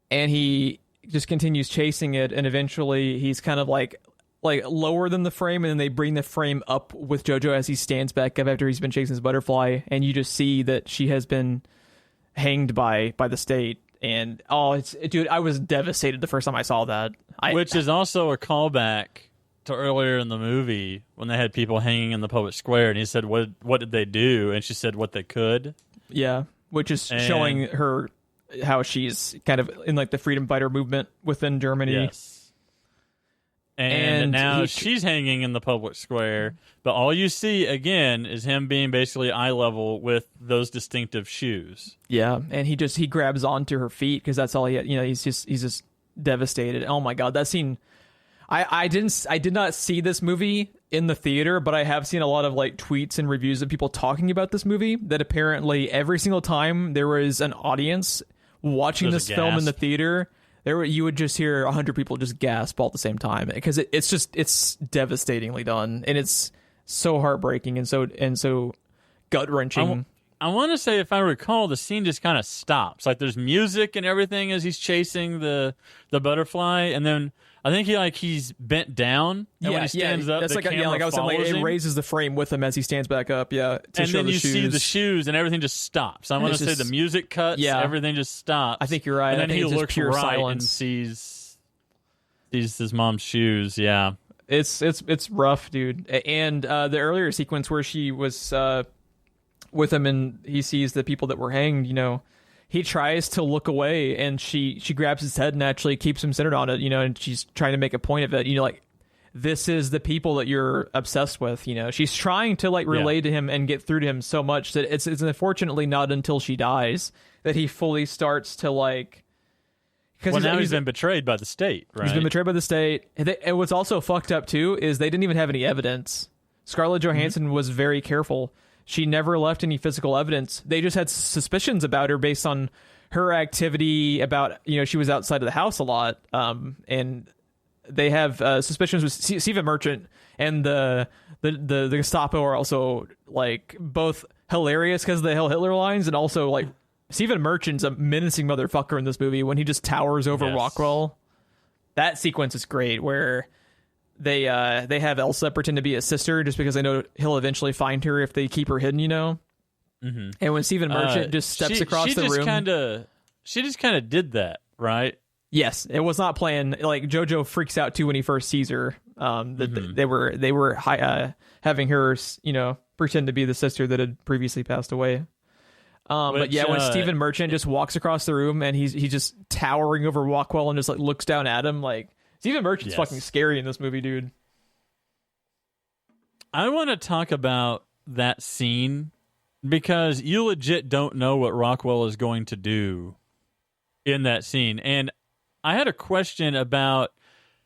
and he just continues chasing it, and eventually he's kind of like lower than the frame, and then they bring the frame up with Jojo as he stands back up after he's been chasing this butterfly, and you just see that she has been hanged by the state. And dude, I was devastated the first time I saw that. Which is also a callback to earlier in the movie when they had people hanging in the public square, and he said, "What did they do?" And she said, "What they could." Yeah, which is showing her how she's kind of in like the freedom fighter movement within Germany. Yes. And now she's hanging in the public square, but all you see again is him being basically eye level with those distinctive shoes. Yeah, and he grabs onto her feet because that's all he had. He's just devastated. Oh my god, that scene! I did not see this movie in the theater, but I have seen a lot of like tweets and reviews of people talking about this movie. That apparently every single time there was an audience watching this film in the theater, you would just hear 100 people just gasp all at the same time, because it's devastatingly done, and it's so heartbreaking and so gut wrenching. I want to say, if I recall, the scene just kind of stops. Like there's music and everything as he's chasing the butterfly, and then I think he's bent down. And when he stands up, that's the camera like I was saying, like, it him. raises the frame with him as he stands back up. Yeah, and then you see the shoes, and everything just stops. I want to say the music cuts. Yeah, everything just stops. I think you're right. And then he looks pure right silence. and sees his mom's shoes. Yeah, it's rough, dude. And the earlier sequence where she was with him and he sees the people that were hanged, he tries to look away, and she grabs his head and actually keeps him centered on it, and she's trying to make a point of it, like, this is the people that you're obsessed with, she's trying to like relate to him and get through to him so much that it's unfortunately not until she dies that he fully starts to like, because now he's been betrayed by the state, right? He's been betrayed by the state. And what's also fucked up too is they didn't even have any evidence. Scarlett Johansson was very careful. She never left any physical evidence. They just had suspicions about her based on her activity about, she was outside of the house a lot. And they have suspicions with Stephen Merchant and the Gestapo are also like both hilarious because of the Hail Hitler lines, and also like Stephen Merchant's a menacing motherfucker in this movie when he just towers over Rockwell. That sequence is great where they have Elsa pretend to be a sister just because they know he'll eventually find her if they keep her hidden, And when Stephen Merchant just steps across the room, she just kind of did that, right? Yes, it was not planned. Like Jojo freaks out too when he first sees her. That they were having her, pretend to be the sister that had previously passed away. But yeah, when Stephen Merchant just walks across the room and he's just towering over Rockwell and just like looks down at him, like. Stephen Merchant's fucking scary in this movie, dude. I want to talk about that scene because you legit don't know what Rockwell is going to do in that scene. And I had a question about...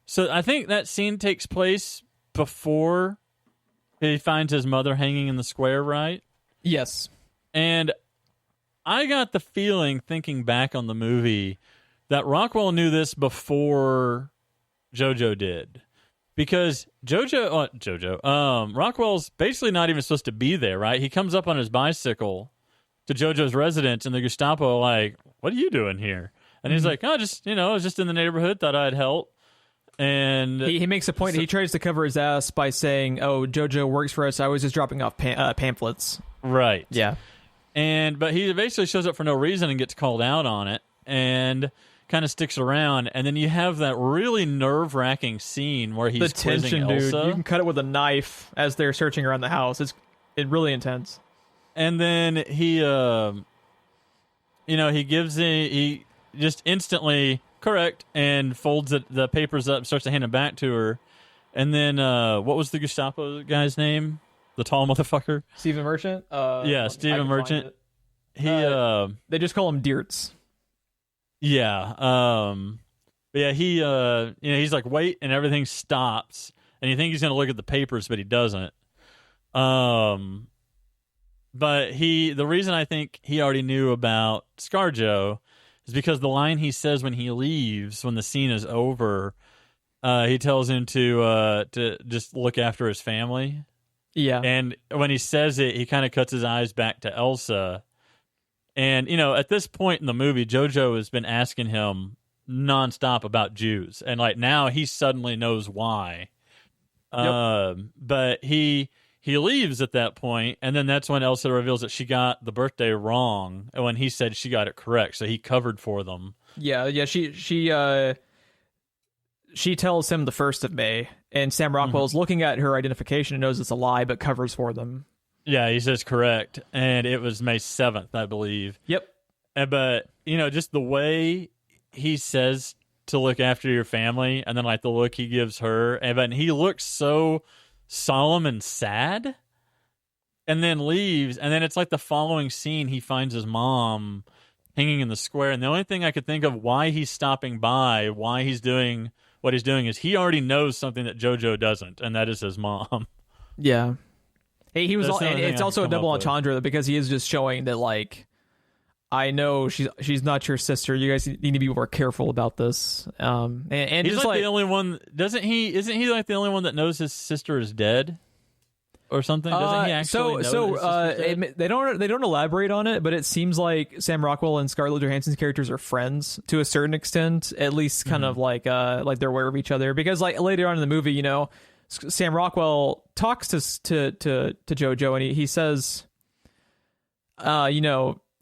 So I think that scene takes place before he finds his mother hanging in the square, right? Yes. And I got the feeling, thinking back on the movie, that Rockwell knew this before Jojo did, because Rockwell's basically not even supposed to be there, right? He comes up on his bicycle to Jojo's residence, and the Gestapo are like, "What are you doing here?" And he's like, "Oh, just I was just in the neighborhood, thought I'd help." And he makes a point. He tries to cover his ass by saying, "Oh, Jojo works for us. I was just dropping off pamphlets." Right. Yeah. But he basically shows up for no reason and gets called out on it, and kind of sticks around, and then you have that really nerve-wracking scene where he's the quizzing tension, Elsa. dude. You can cut it with a knife as they're searching around the house. It's really intense. And then he he just instantly correct and folds the papers up, starts to hand them back to her. And then what was the Gestapo guy's name? The tall motherfucker? Stephen Merchant? Yeah, Stephen Merchant. They just call him Deertz. Yeah. But yeah, he's like, wait, and everything stops. And you think he's going to look at the papers, but he doesn't. But the reason I think he already knew about ScarJo is because the line he says when he leaves, when the scene is over, he tells him to just look after his family. Yeah. And when he says it, he kind of cuts his eyes back to Elsa. And, at this point in the movie, Jojo has been asking him nonstop about Jews. And, like, now he suddenly knows why. Yep. But he leaves at that point, and then that's when Elsa reveals that she got the birthday wrong, and when he said she got it correct, so he covered for them. Yeah, she tells him the 1st of May, and Sam Rockwell is looking at her identification and knows it's a lie, but covers for them. Yeah, he says correct, and it was May 7th, I believe. Yep. But, just the way he says to look after your family, and then, like, the look he gives her, and he looks so solemn and sad, and then leaves, and then it's like the following scene, he finds his mom hanging in the square, and the only thing I could think of why he's stopping by, why he's doing what he's doing, is he already knows something that Jojo doesn't, and that is his mom. Yeah. Hey, he was. And it's also a double entendre because he is just showing that, like, I know she's not your sister. You guys need to be more careful about this. And he's just like the only one, doesn't he? Isn't he like the only one that knows his sister is dead, or something? Doesn't he actually know that his sister's dead? They don't elaborate on it, but it seems like Sam Rockwell and Scarlett Johansson's characters are friends to a certain extent, at least kind of like they're aware of each other. Because like later on in the movie, Sam Rockwell talks to Jojo, and he says,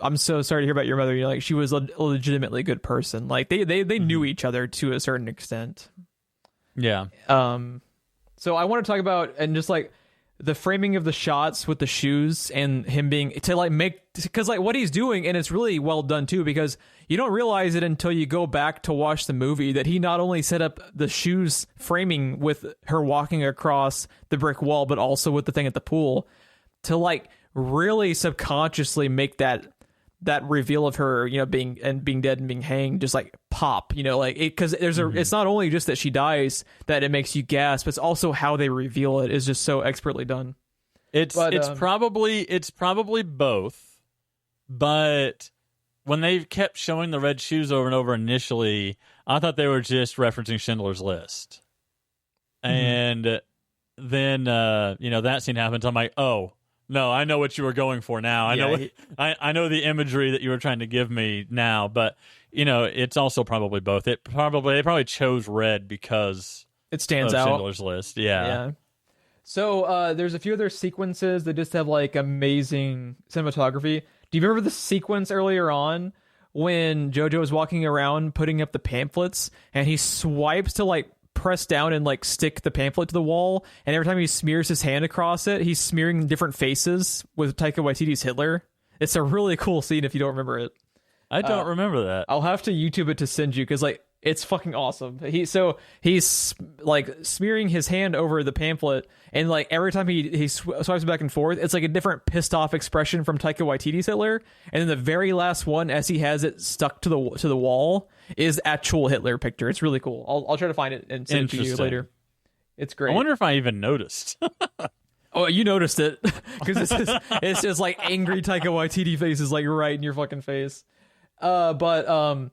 I'm so sorry to hear about your mother. Like, she was a legitimately good person. Like they knew each other to a certain extent. Yeah. So I want to talk about, and just like the framing of the shots with the shoes and him being to like because like what he's doing, and it's really well done too, because you don't realize it until you go back to watch the movie that he not only set up the shoes framing with her walking across the brick wall, but also with the thing at the pool to like really subconsciously make that reveal of her, being dead and being hanged, just like pop, like it, because it's not only just that she dies that it makes you gasp, it's also how they reveal it is just so expertly done. It's probably both, but when they kept showing the red shoes over and over initially, I thought they were just referencing Schindler's List, and then that scene happens. I'm like, oh. No, I know what you were going for now. I know the imagery that you were trying to give me now, but it's also probably both. They probably chose red because it stands of out. Schindler's List. Yeah. So there's a few other sequences that just have like amazing cinematography. Do you remember the sequence earlier on when Jojo is walking around putting up the pamphlets and he swipes to like press down and like stick the pamphlet to the wall, and every time he smears his hand across it, he's smearing different faces with Taika Waititi's Hitler? It's a really cool scene if you don't remember it. I don't remember that. I'll have to YouTube it to send you, because like it's fucking awesome. He's like smearing his hand over the pamphlet, and like every time he swipes back and forth, it's like a different pissed off expression from Taika Waititi's Hitler. And then the very last one, as he has it stuck to the wall, is actual Hitler picture. It's really cool. I'll try to find it and send it to you later. It's great. I wonder if I even noticed. Oh, you noticed it, because it's just like angry Taika Waititi faces like right in your fucking face. But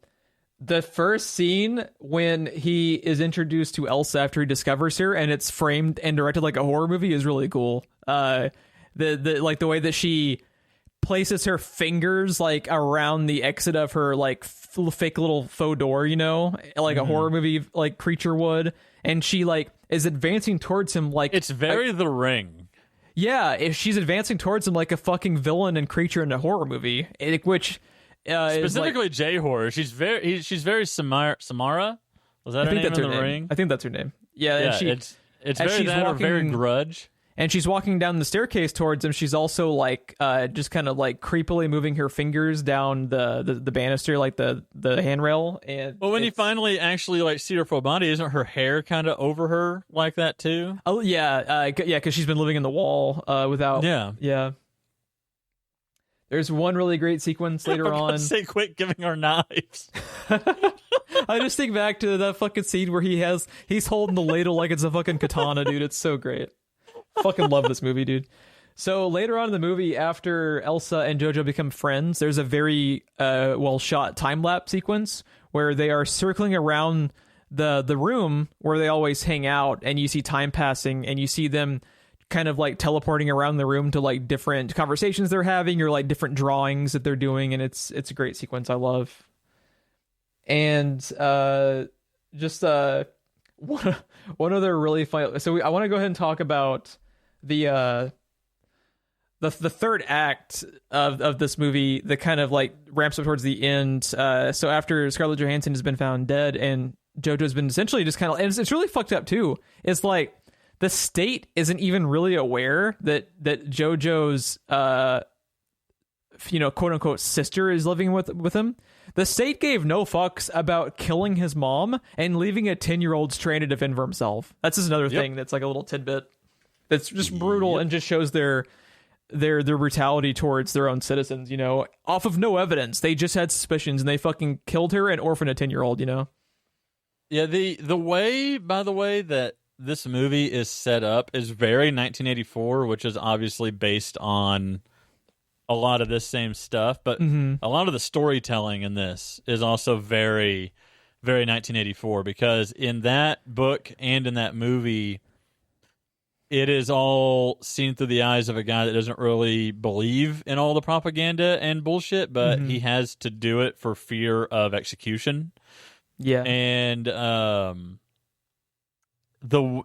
the first scene when he is introduced to Elsa after he discovers her, and it's framed and directed like a horror movie, is really cool. The like the way that she places her fingers like around the exit of her like fake little faux door, like a horror movie like creature would, and she like is advancing towards him like it's very The Ring. Yeah, if she's advancing towards him like a fucking villain and creature in a horror movie, which Specifically, J-horror. She's very Samara. Was that her name in The Ring? I think that's her name. Yeah, yeah. And it's very that or very Grudge. And she's walking down the staircase towards him. She's also like just kind of like creepily moving her fingers down the banister, like the handrail. And when you finally actually like see her full body, isn't her hair kind of over her like that too? Oh yeah, because she's been living in the wall without. Yeah. There's one really great sequence later on. Say, quit giving her knives. I just think back to that fucking scene where he's holding the ladle like it's a fucking katana, dude. It's so great. Fucking love this movie, dude. So later on in the movie, after Elsa and Jojo become friends, there's a very well shot time lapse sequence where they are circling around the room where they always hang out, and you see time passing, and you see them kind of like teleporting around the room to like different conversations they're having or like different drawings that they're doing, and it's a great sequence I love. And just one other really fun. So I want to go ahead and talk about the third act of this movie that kind of like ramps up towards the end. So after Scarlett Johansson has been found dead and Jojo's been essentially just kind of, and it's really fucked up too. It's like the state isn't even really aware that Jojo's quote unquote sister is living with him. The state gave no fucks about killing his mom and leaving a 10-year-old stranded to fend for himself. That's just another thing that's like a little tidbit that's just brutal and just shows their brutality towards their own citizens, off of no evidence. They just had suspicions and they fucking killed her and orphaned a 10-year-old, Yeah, the way, by the way, that this movie is set up is very 1984, which is obviously based on a lot of this same stuff, but a lot of the storytelling in this is also very, very 1984, because in that book and in that movie, it is all seen through the eyes of a guy that doesn't really believe in all the propaganda and bullshit, but he has to do it for fear of execution. Yeah. And the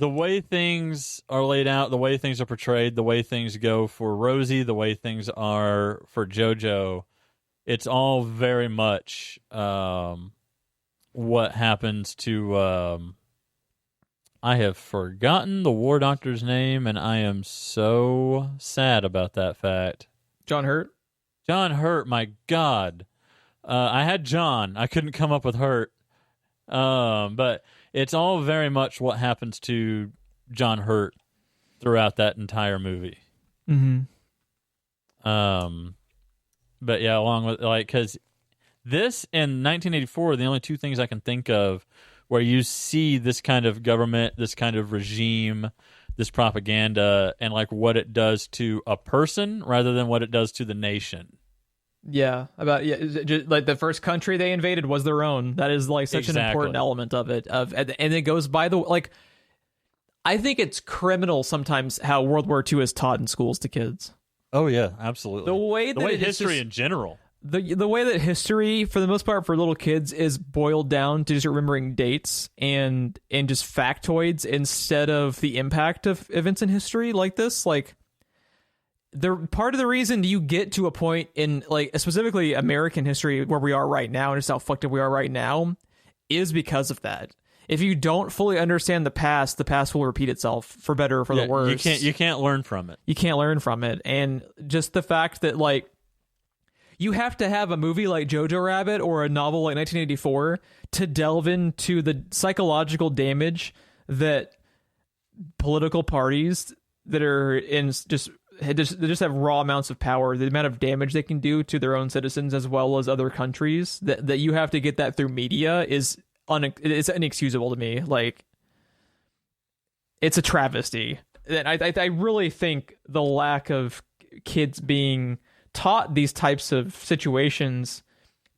way things are laid out, the way things are portrayed, the way things go for Rosie, the way things are for Jojo, it's all very much what happens to... I have forgotten the war doctor's name, and I am so sad about that fact. John Hurt? John Hurt, my God. I had John. I couldn't come up with Hurt. But it's all very much what happens to John Hurt throughout that entire movie. But yeah, along with, like, because this and 1984 are the only two things I can think of where you see this kind of government, this kind of regime, this propaganda, and like what it does to a person rather than what it does to the nation. Yeah, like the first country they invaded was their own. That is like such an important element of it. And it goes by the like. I think it's criminal sometimes how World War II is taught in schools to kids. Oh yeah, absolutely. The way history in general. The way that history, for the most part, for little kids, is boiled down to just remembering dates and just factoids instead of the impact of events in history like this. Like, the part of the reason you get to a point in, like, specifically American history where we are right now and just how fucked up we are right now is because of that. If you don't fully understand the past will repeat itself for better or for the worse. You can't learn from it. You can't learn from it. And just the fact that, like, you have to have a movie like Jojo Rabbit or a novel like 1984 to delve into the psychological damage that political parties that are in just have raw amounts of power, the amount of damage they can do to their own citizens as well as other countries, that you have to get that through media it's inexcusable to me. Like, it's a travesty. And I really think the lack of kids being taught these types of situations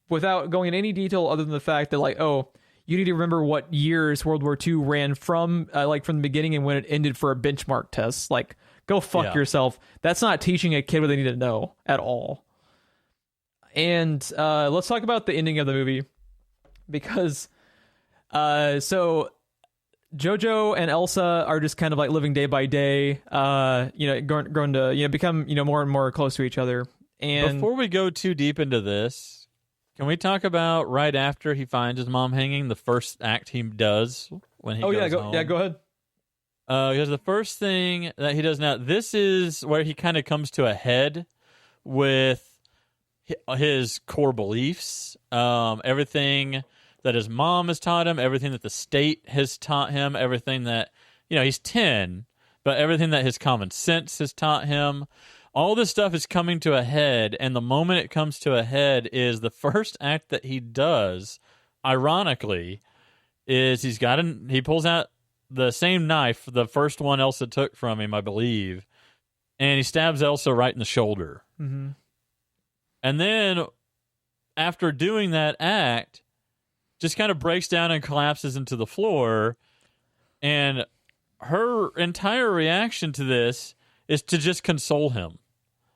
without going in any detail other than the fact that, like, oh, you need to remember what years World War II ran from, like from the beginning and when it ended for a benchmark test. Like, go fuck yourself. That's not teaching a kid what they need to know at all. And let's talk about the ending of the movie, because so Jojo and Elsa are just kind of like living day by day, growing to become more and more close to each other. And before we go too deep into this, can we talk about right after he finds his mom hanging, the first act he does when he goes home? Go ahead. Because the first thing that he does now, this is where he kind of comes to a head with his core beliefs, everything that his mom has taught him, everything that the state has taught him, everything that, he's 10, but everything that his common sense has taught him. All this stuff is coming to a head, and the moment it comes to a head is the first act that he does, ironically, is he pulls out the same knife, the first one Elsa took from him, I believe, and he stabs Elsa right in the shoulder. Mm-hmm. And then, after doing that act, just kind of breaks down and collapses into the floor, and her entire reaction to this is to just console him.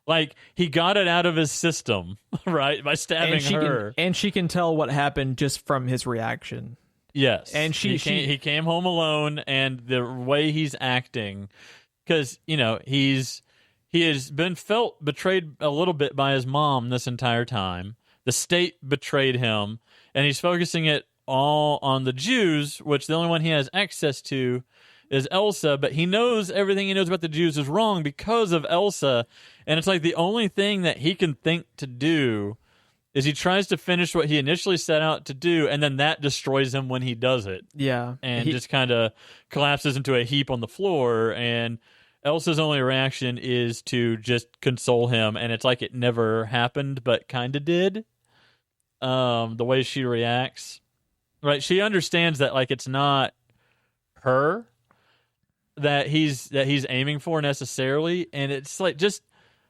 Like, he got it out of his system, right, by stabbing her. And she can tell what happened just from his reaction. Yes. And he came home alone, and the way he's acting, because, he has been felt betrayed a little bit by his mom this entire time. The state betrayed him, and he's focusing it all on the Jews, which the only one he has access to is Elsa, but he knows everything he knows about the Jews is wrong because of Elsa, and it's like the only thing that he can think to do is he tries to finish what he initially set out to do, and then that destroys him when he does it. Yeah. And just kind of collapses into a heap on the floor, and Elsa's only reaction is to just console him, and it's like it never happened, but kind of did. The way she reacts. Right, she understands that, like, it's not her that he's aiming for necessarily, and it's like, just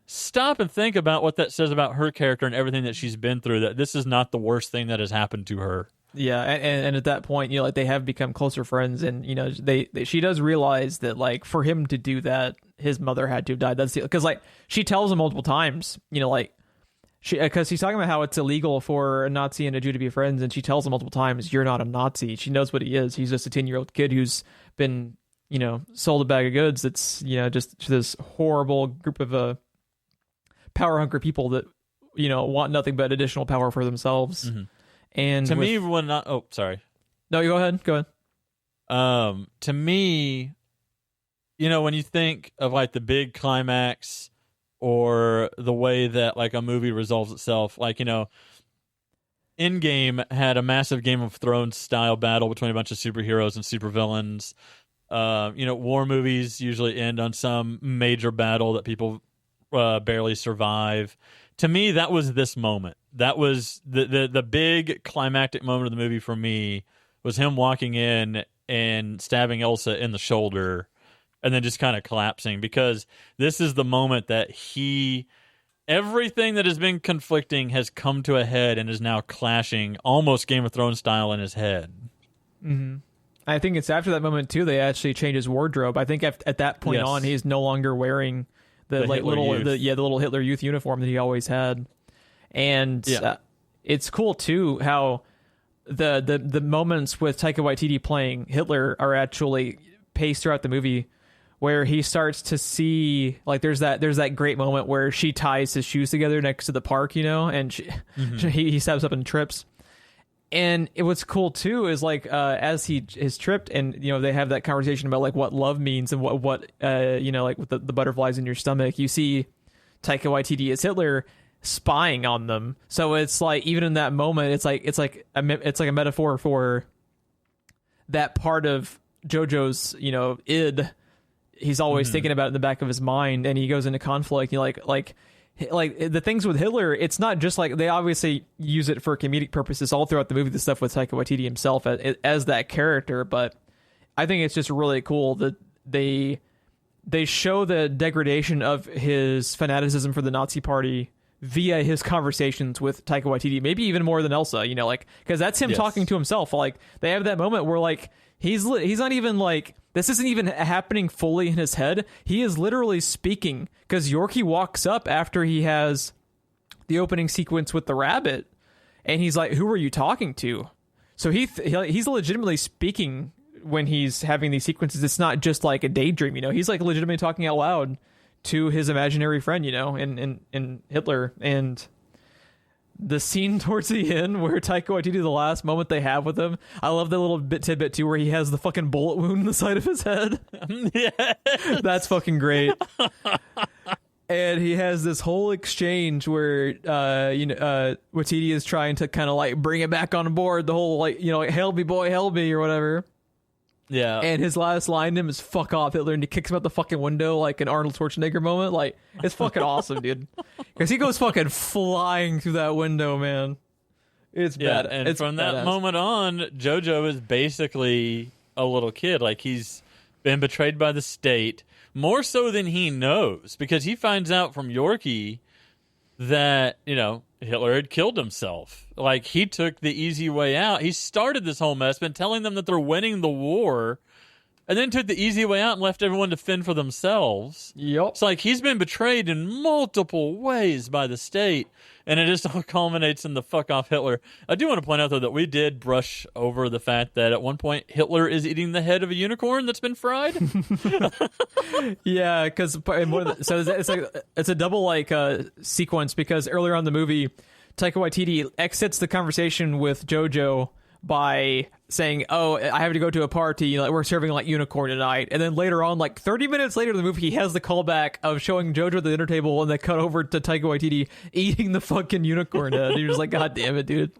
stop and think about what that says about her character and everything that she's been through, that this is not the worst thing that has happened to her. Yeah, and at that point, like, they have become closer friends, and she does realize that, like, for him to do that, his mother had to have died. That's because, like, she tells him multiple times, because he's talking about how it's illegal for a Nazi and a Jew to be friends, and she tells him multiple times, "You're not a Nazi." She knows what he is. He's just a 10-year-old kid who's been, sold a bag of goods. That's, just this horrible group of power-hungry people that, want nothing but additional power for themselves. Mm-hmm. And to me, when not, oh, sorry. No, you go ahead. To me, when you think of, like, the big climax or the way that, like, a movie resolves itself, like, Endgame had a massive Game of Thrones style battle between a bunch of superheroes and supervillains. War movies usually end on some major battle that people barely survive. To me, that was this moment. That was the big climactic moment of the movie for me, was him walking in and stabbing Elsa in the shoulder and then just kind of collapsing, because this is the moment that everything that has been conflicting has come to a head and is now clashing almost Game of Thrones style in his head. Mm-hmm. I think it's after that moment too they actually change his wardrobe. I think at that point on, he's no longer wearing the little Hitler Youth uniform that he always had. And it's cool too how the moments with Taika Waititi playing Hitler are actually paced throughout the movie, where he starts to see, like, there's that great moment where she ties his shoes together next to the park, and he steps up and trips. And what's cool too is, like, as he is tripped, and they have that conversation about, like, what love means and what like with the butterflies in your stomach. You see Taika Waititi as Hitler spying on them. So it's like, even in that moment, it's like a metaphor for that part of Jojo's id. He's always thinking about it in the back of his mind, and he goes into conflict. Like the things with Hitler, it's not just like, they obviously use it for comedic purposes all throughout the movie, the stuff with Taika Waititi himself as that character, but I think it's just really cool that they show the degradation of his fanaticism for the Nazi party via his conversations with Taika Waititi, maybe even more than Elsa, because that's him talking to himself. Like, they have that moment where, like, he's not even, like, this isn't even happening fully in his head. He is literally speaking, because Yorkie walks up after he has the opening sequence with the rabbit, and he's like, "Who are you talking to?" So he's legitimately speaking when he's having these sequences. It's not just like a daydream, he's, like, legitimately talking out loud to his imaginary friend, in Hitler. And the scene towards the end where Taika Waititi, the last moment they have with him, I love that little tidbit too, where he has the fucking bullet wound in the side of his head. Yes. That's fucking great. And he has this whole exchange where, Waititi is trying to kind of like bring it back on board. The whole like, help me, boy, help me, or whatever. Yeah. And his last line to him is "fuck off, Hitler," and he kicks him out the fucking window like an Arnold Schwarzenegger moment. Like, it's fucking awesome, dude. Because he goes fucking flying through that window, man. It's bad. And it's from that badass. moment on, Jojo is basically a little kid. Like, he's been betrayed by the state, more so than he knows, because he finds out from Yorkie that, Hitler had killed himself. Like, he took the easy way out. He started this whole mess, been telling them that they're winning the war, and then took the easy way out and left everyone to fend for themselves. Yep. It's like he's been betrayed in multiple ways by the state, and it just all culminates in the fuck off Hitler. I do want to point out, though, that we did brush over the fact that at one point Hitler is eating the head of a unicorn that's been fried. Yeah, because it's a double sequence, because earlier on in the movie, Taika Waititi exits the conversation with Jojo by saying, "Oh, I have to go to a party. We're serving like unicorn tonight." And then later on, like 30 minutes later in the movie, he has the callback of showing Jojo at the dinner table, and they cut over to Taika Waititi eating the fucking unicorn head. And you're just like, God damn it, dude.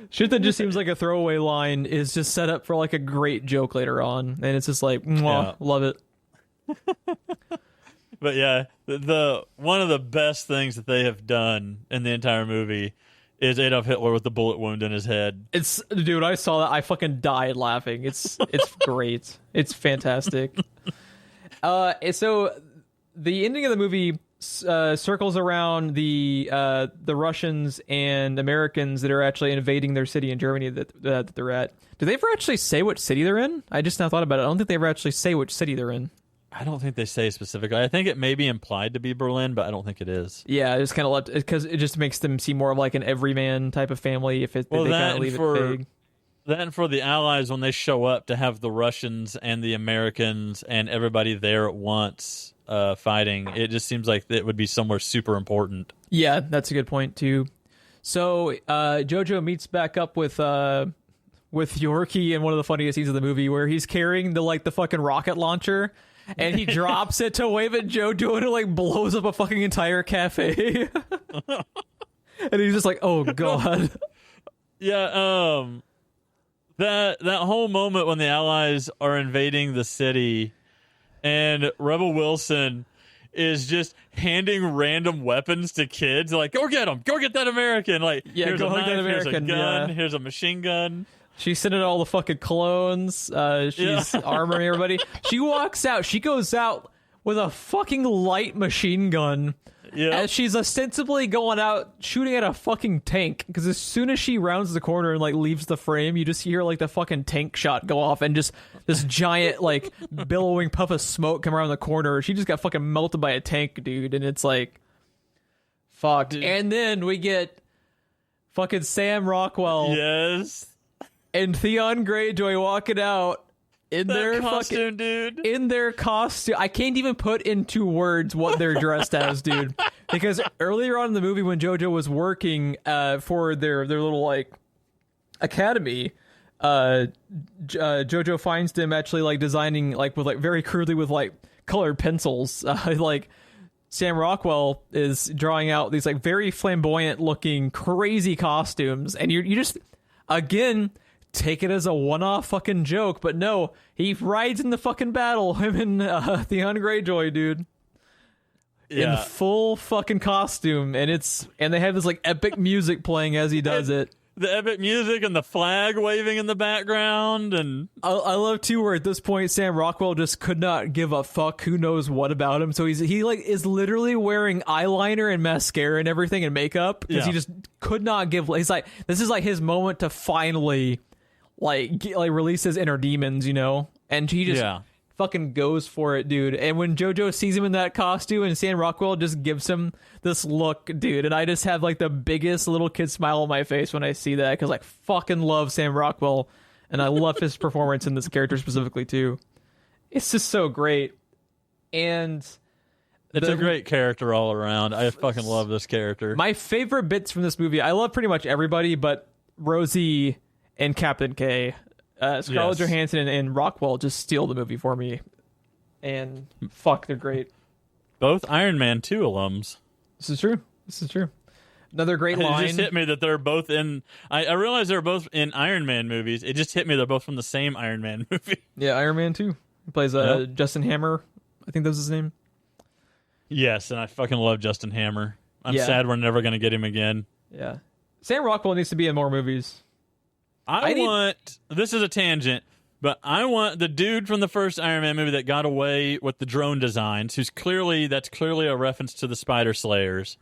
Shit that just seems like a throwaway line is just set up for like a great joke later on, and it's just like, mwah, love it. But yeah, the one of the best things that they have done in the entire movie is Adolf Hitler with the bullet wound in his head. Dude, I saw that. I fucking died laughing. It's great. It's fantastic. So the ending of the movie circles around the Russians and Americans that are actually invading their city in Germany that they're at. Do they ever actually say which city they're in? I just now thought about it. I don't think they ever actually say which city they're in. I don't think they say specifically. I think it may be implied to be Berlin, but I don't think it is. Yeah, it's kind of because it just makes them seem more of like an everyman type of family if they kind of leave it vague. That and for the Allies, when they show up to have the Russians and the Americans and everybody there at once fighting, it just seems like it would be somewhere super important. Yeah, that's a good point too. So Jojo meets back up with Yorkie in one of the funniest scenes of the movie, where he's carrying the fucking rocket launcher. And he drops it to wave at Jojo, and it like blows up a fucking entire cafe. And he's just like, "Oh god." Yeah, that whole moment when the Allies are invading the city, and Rebel Wilson is just handing random weapons to kids, like, "Go get them, go get that American!" Like, yeah, here's go a knife, that American, here's a gun, here's a machine gun. She's sending all the fucking clones. She's armoring everybody. She walks out. She goes out with a fucking light machine gun. Yeah. As she's ostensibly going out shooting at a fucking tank. Because as soon as she rounds the corner and like leaves the frame, you just hear like the fucking tank shot go off, and just this giant like billowing puff of smoke come around the corner. She just got fucking melted by a tank, dude. And it's like, fuck. Dude. And then we get fucking Sam Rockwell. Yes. And Theon Greyjoy walking out in their costume, dude. In their costume. I can't even put into words what they're dressed as, dude. Because earlier on in the movie, when Jojo was working for their little like academy, Jojo finds them actually like designing like with like very crudely with like colored pencils. Like Sam Rockwell is drawing out these like very flamboyant looking crazy costumes, and you just again take it as a one-off fucking joke, but no, he rides in the fucking battle, him and Theon Greyjoy, dude. Yeah. In full fucking costume, and they have this like epic music playing as he does it. The epic music and the flag waving in the background, and I love too where at this point Sam Rockwell just could not give a fuck who knows what about him, so he like is literally wearing eyeliner and mascara and everything and makeup because he just could not give. He's like, this is like his moment to finally like release his inner demons, and he just fucking goes for it, dude. And when Jojo sees him in that costume and Sam Rockwell just gives him this look, dude, and I just have like the biggest little kid smile on my face when I see that, because I fucking love Sam Rockwell, and I love his performance in this character specifically too. It's just so great. And it's a great character all around. I fucking love this character. My favorite bits from this movie, I love pretty much everybody, but Rosie and Captain K, Scarlett Johansson and Rockwell just steal the movie for me. And fuck, they're great. Both Iron Man 2 alums. This is true. Another great line. It just hit me that they're both in... I realized they're both in Iron Man movies. It just hit me they're both from the same Iron Man movie. Yeah, Iron Man 2. He plays Justin Hammer. I think that was his name. Yes, and I fucking love Justin Hammer. I'm sad we're never going to get him again. Yeah. Sam Rockwell needs to be in more movies. This is a tangent, but I want the dude from the first Iron Man movie that got away with the drone designs, that's clearly a reference to the Spider Slayers.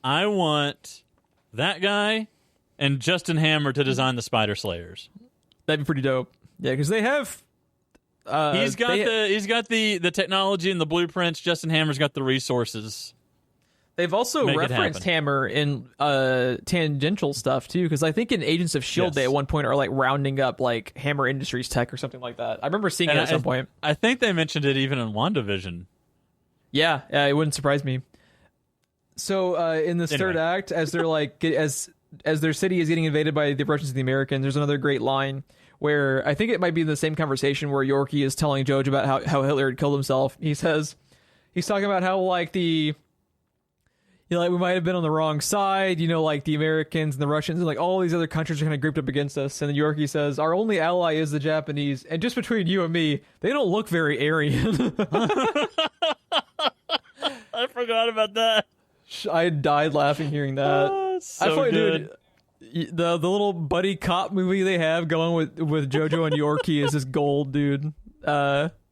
I want that guy and Justin Hammer to design the Spider Slayers. That'd be pretty dope. Yeah, because they have... he's got the technology and the blueprints. Justin Hammer's got the resources. They've also referenced Hammer in tangential stuff too, because I think in Agents of S.H.I.E.L.D. they at one point are like rounding up like Hammer Industries tech or something like that. I remember seeing it at some point. I think they mentioned it even in WandaVision. Yeah, it wouldn't surprise me. So in this third act, as they're like as their city is getting invaded by the Russians and the Americans, there's another great line where I think it might be the same conversation where Yorkie is telling Jojo about how Hitler had killed himself. He's talking about how like we might have been on the wrong side, like the Americans and the Russians and like all these other countries are kind of grouped up against us. And then Yorkie says, our only ally is the Japanese. And just between you and me, they don't look very Aryan. I forgot about that. I died laughing hearing that. So I thought, good. Dude, the little buddy cop movie they have going with Jojo and Yorkie is just gold, dude.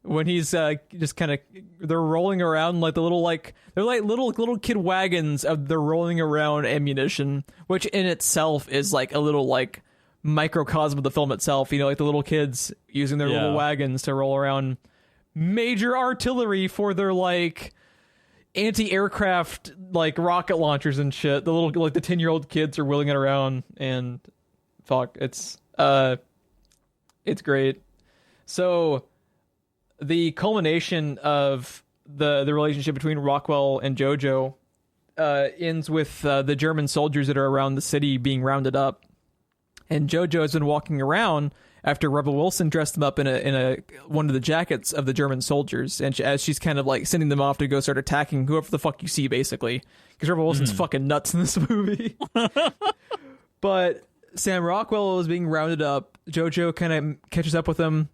When he's just kind of they're rolling around like they're like little kid wagons of they're rolling around ammunition, which in itself is like a little like microcosm of the film itself. Like the little kids using their little wagons to roll around major artillery for their like anti-aircraft like rocket launchers and shit. The little like the 10-year-old kids are wheeling it around, and fuck, it's great. So the culmination of the relationship between Rockwell and Jojo ends with the German soldiers that are around the city being rounded up, and Jojo has been walking around after Rebel Wilson dressed them up in a one of the jackets of the German soldiers, and as she's kind of like sending them off to go start attacking whoever the fuck you see, basically, because Rebel Wilson's fucking nuts in this movie. But Sam Rockwell is being rounded up. Jojo kind of catches up with him,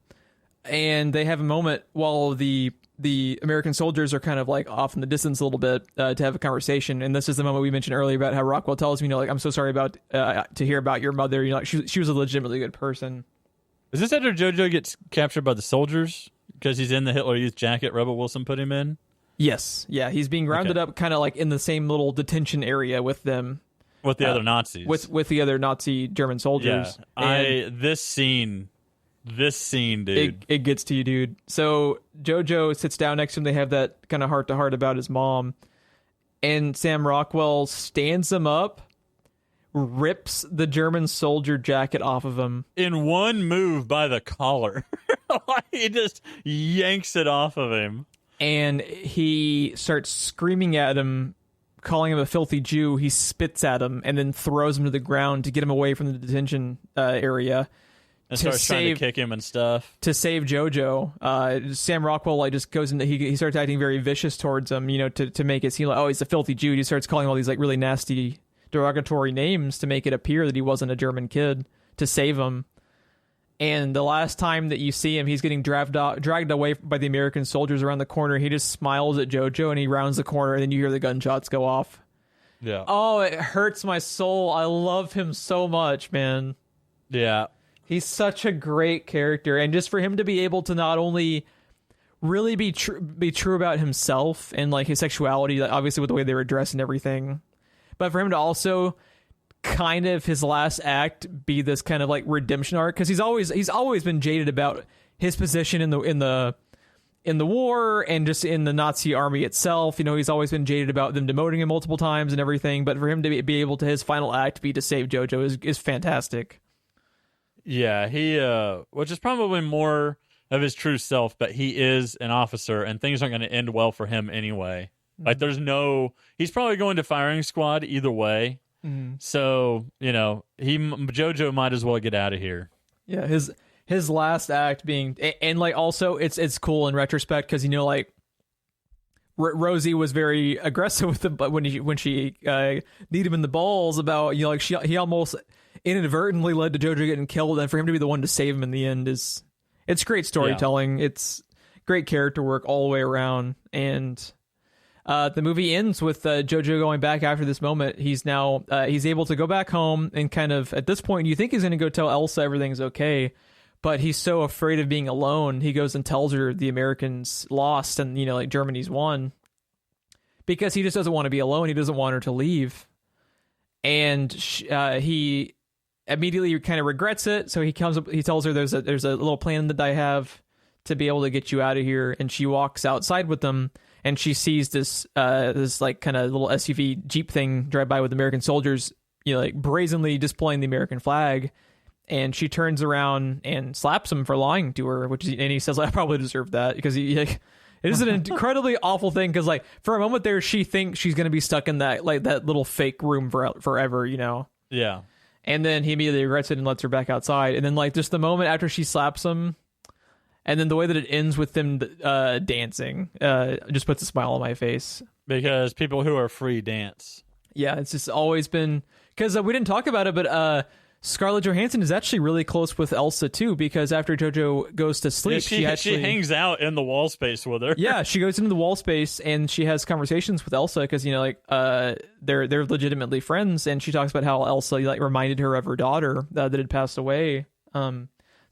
and they have a moment while the American soldiers are kind of like off in the distance a little bit to have a conversation. And this is the moment we mentioned earlier about how Rockwell tells me, like, I'm so sorry about to hear about your mother. Like she was a legitimately good person. Is this after Jojo gets captured by the soldiers because he's in the Hitler Youth jacket Rebel Wilson put him in? Yes. Yeah, he's being rounded up kind of like in the same little detention area with them. With the other Nazis. With the other Nazi German soldiers. Yeah. This scene, dude. It gets to you, dude. So Jojo sits down next to him. They have that kind of heart-to-heart about his mom. And Sam Rockwell stands him up, rips the German soldier jacket off of him. In one move by the collar. He just yanks it off of him. And he starts screaming at him, calling him a filthy Jew. He spits at him and then throws him to the ground to get him away from the detention area. And starts trying to kick him and stuff. To save Jojo. Sam Rockwell like just goes into he starts acting very vicious towards him, to make it seem like, oh, he's a filthy Jew. He starts calling all these like really nasty derogatory names to make it appear that he wasn't a German kid, to save him. And the last time that you see him, he's getting dragged away by the American soldiers around the corner. He just smiles at Jojo and he rounds the corner, and then you hear the gunshots go off. Yeah. Oh, it hurts my soul. I love him so much, man. Yeah. He's such a great character, and just for him to be able to not only really be true about himself and like his sexuality, like obviously with the way they were dressed and everything, but for him to also kind of his last act be this kind of like redemption arc, because he's always been jaded about his position in the war and just in the Nazi army itself. He's always been jaded about them demoting him multiple times and everything, but for him to be able to his final act be to save Jojo is fantastic. Yeah, he which is probably more of his true self, but he is an officer, and things aren't going to end well for him anyway. Like, he's probably going to firing squad either way. So, Jojo might as well get out of here. Yeah, his last act being, and like also it's cool in retrospect because like Rosie was very aggressive with him, but when she kneed him in the balls about like he almost inadvertently led to Jojo getting killed, and for him to be the one to save him in the end it's great storytelling. Yeah. It's great character work all the way around, and the movie ends with Jojo going back after this moment. He's now he's able to go back home, and kind of at this point you think he's going to go tell Elsa everything's okay, but he's so afraid of being alone. He goes and tells her the Americans lost and like Germany's won, because he just doesn't want to be alone. He doesn't want her to leave, and he immediately kind of regrets it. So he comes up, he tells her there's a little plan that I have to be able to get you out of here, and she walks outside with them. And she sees this like kind of little SUV Jeep thing drive by with American soldiers, like brazenly displaying the American flag. And she turns around and slaps him for lying to her, and he says, I probably deserve that, because it is an incredibly awful thing. Because like for a moment there, she thinks she's going to be stuck in that little fake room forever, Yeah. And then he immediately regrets it and lets her back outside. And then like just the moment after she slaps him, and then the way that it ends with them dancing just puts a smile on my face. Because people who are free dance. Yeah, it's just always been... Because we didn't talk about it, but Scarlett Johansson is actually really close with Elsa, too, because after Jojo goes to sleep, she hangs out in the wall space with her. Yeah, she goes into the wall space, and she has conversations with Elsa, because, they're legitimately friends, and she talks about how Elsa reminded her of her daughter that had passed away. So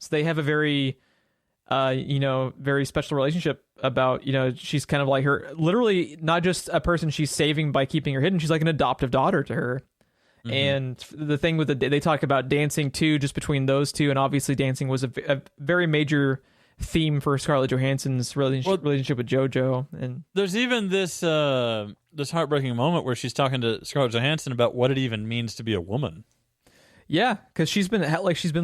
they have a very... very special relationship about, she's kind of like her, literally not just a person she's saving by keeping her hidden. She's like an adoptive daughter to her. Mm-hmm. And the thing with they talk about dancing too, just between those two. And obviously dancing was a very major theme for Scarlett Johansson's relationship with Jojo. And there's even this heartbreaking moment where she's talking to Scarlett Johansson about what it even means to be a woman. Yeah, because she's been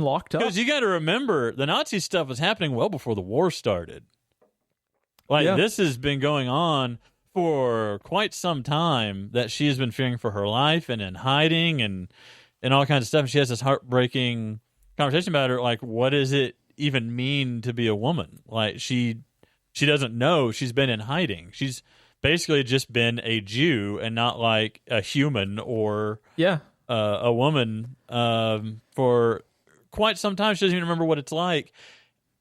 locked up. Because you got to remember, the Nazi stuff was happening well before the war started. This has been going on for quite some time, that she has been fearing for her life and in hiding and all kinds of stuff. And she has this heartbreaking conversation about her, like, what does it even mean to be a woman? Like, she doesn't know. She's been in hiding. She's basically just been a Jew and not like a human or... Yeah. A woman for quite some time. She doesn't even remember what it's like.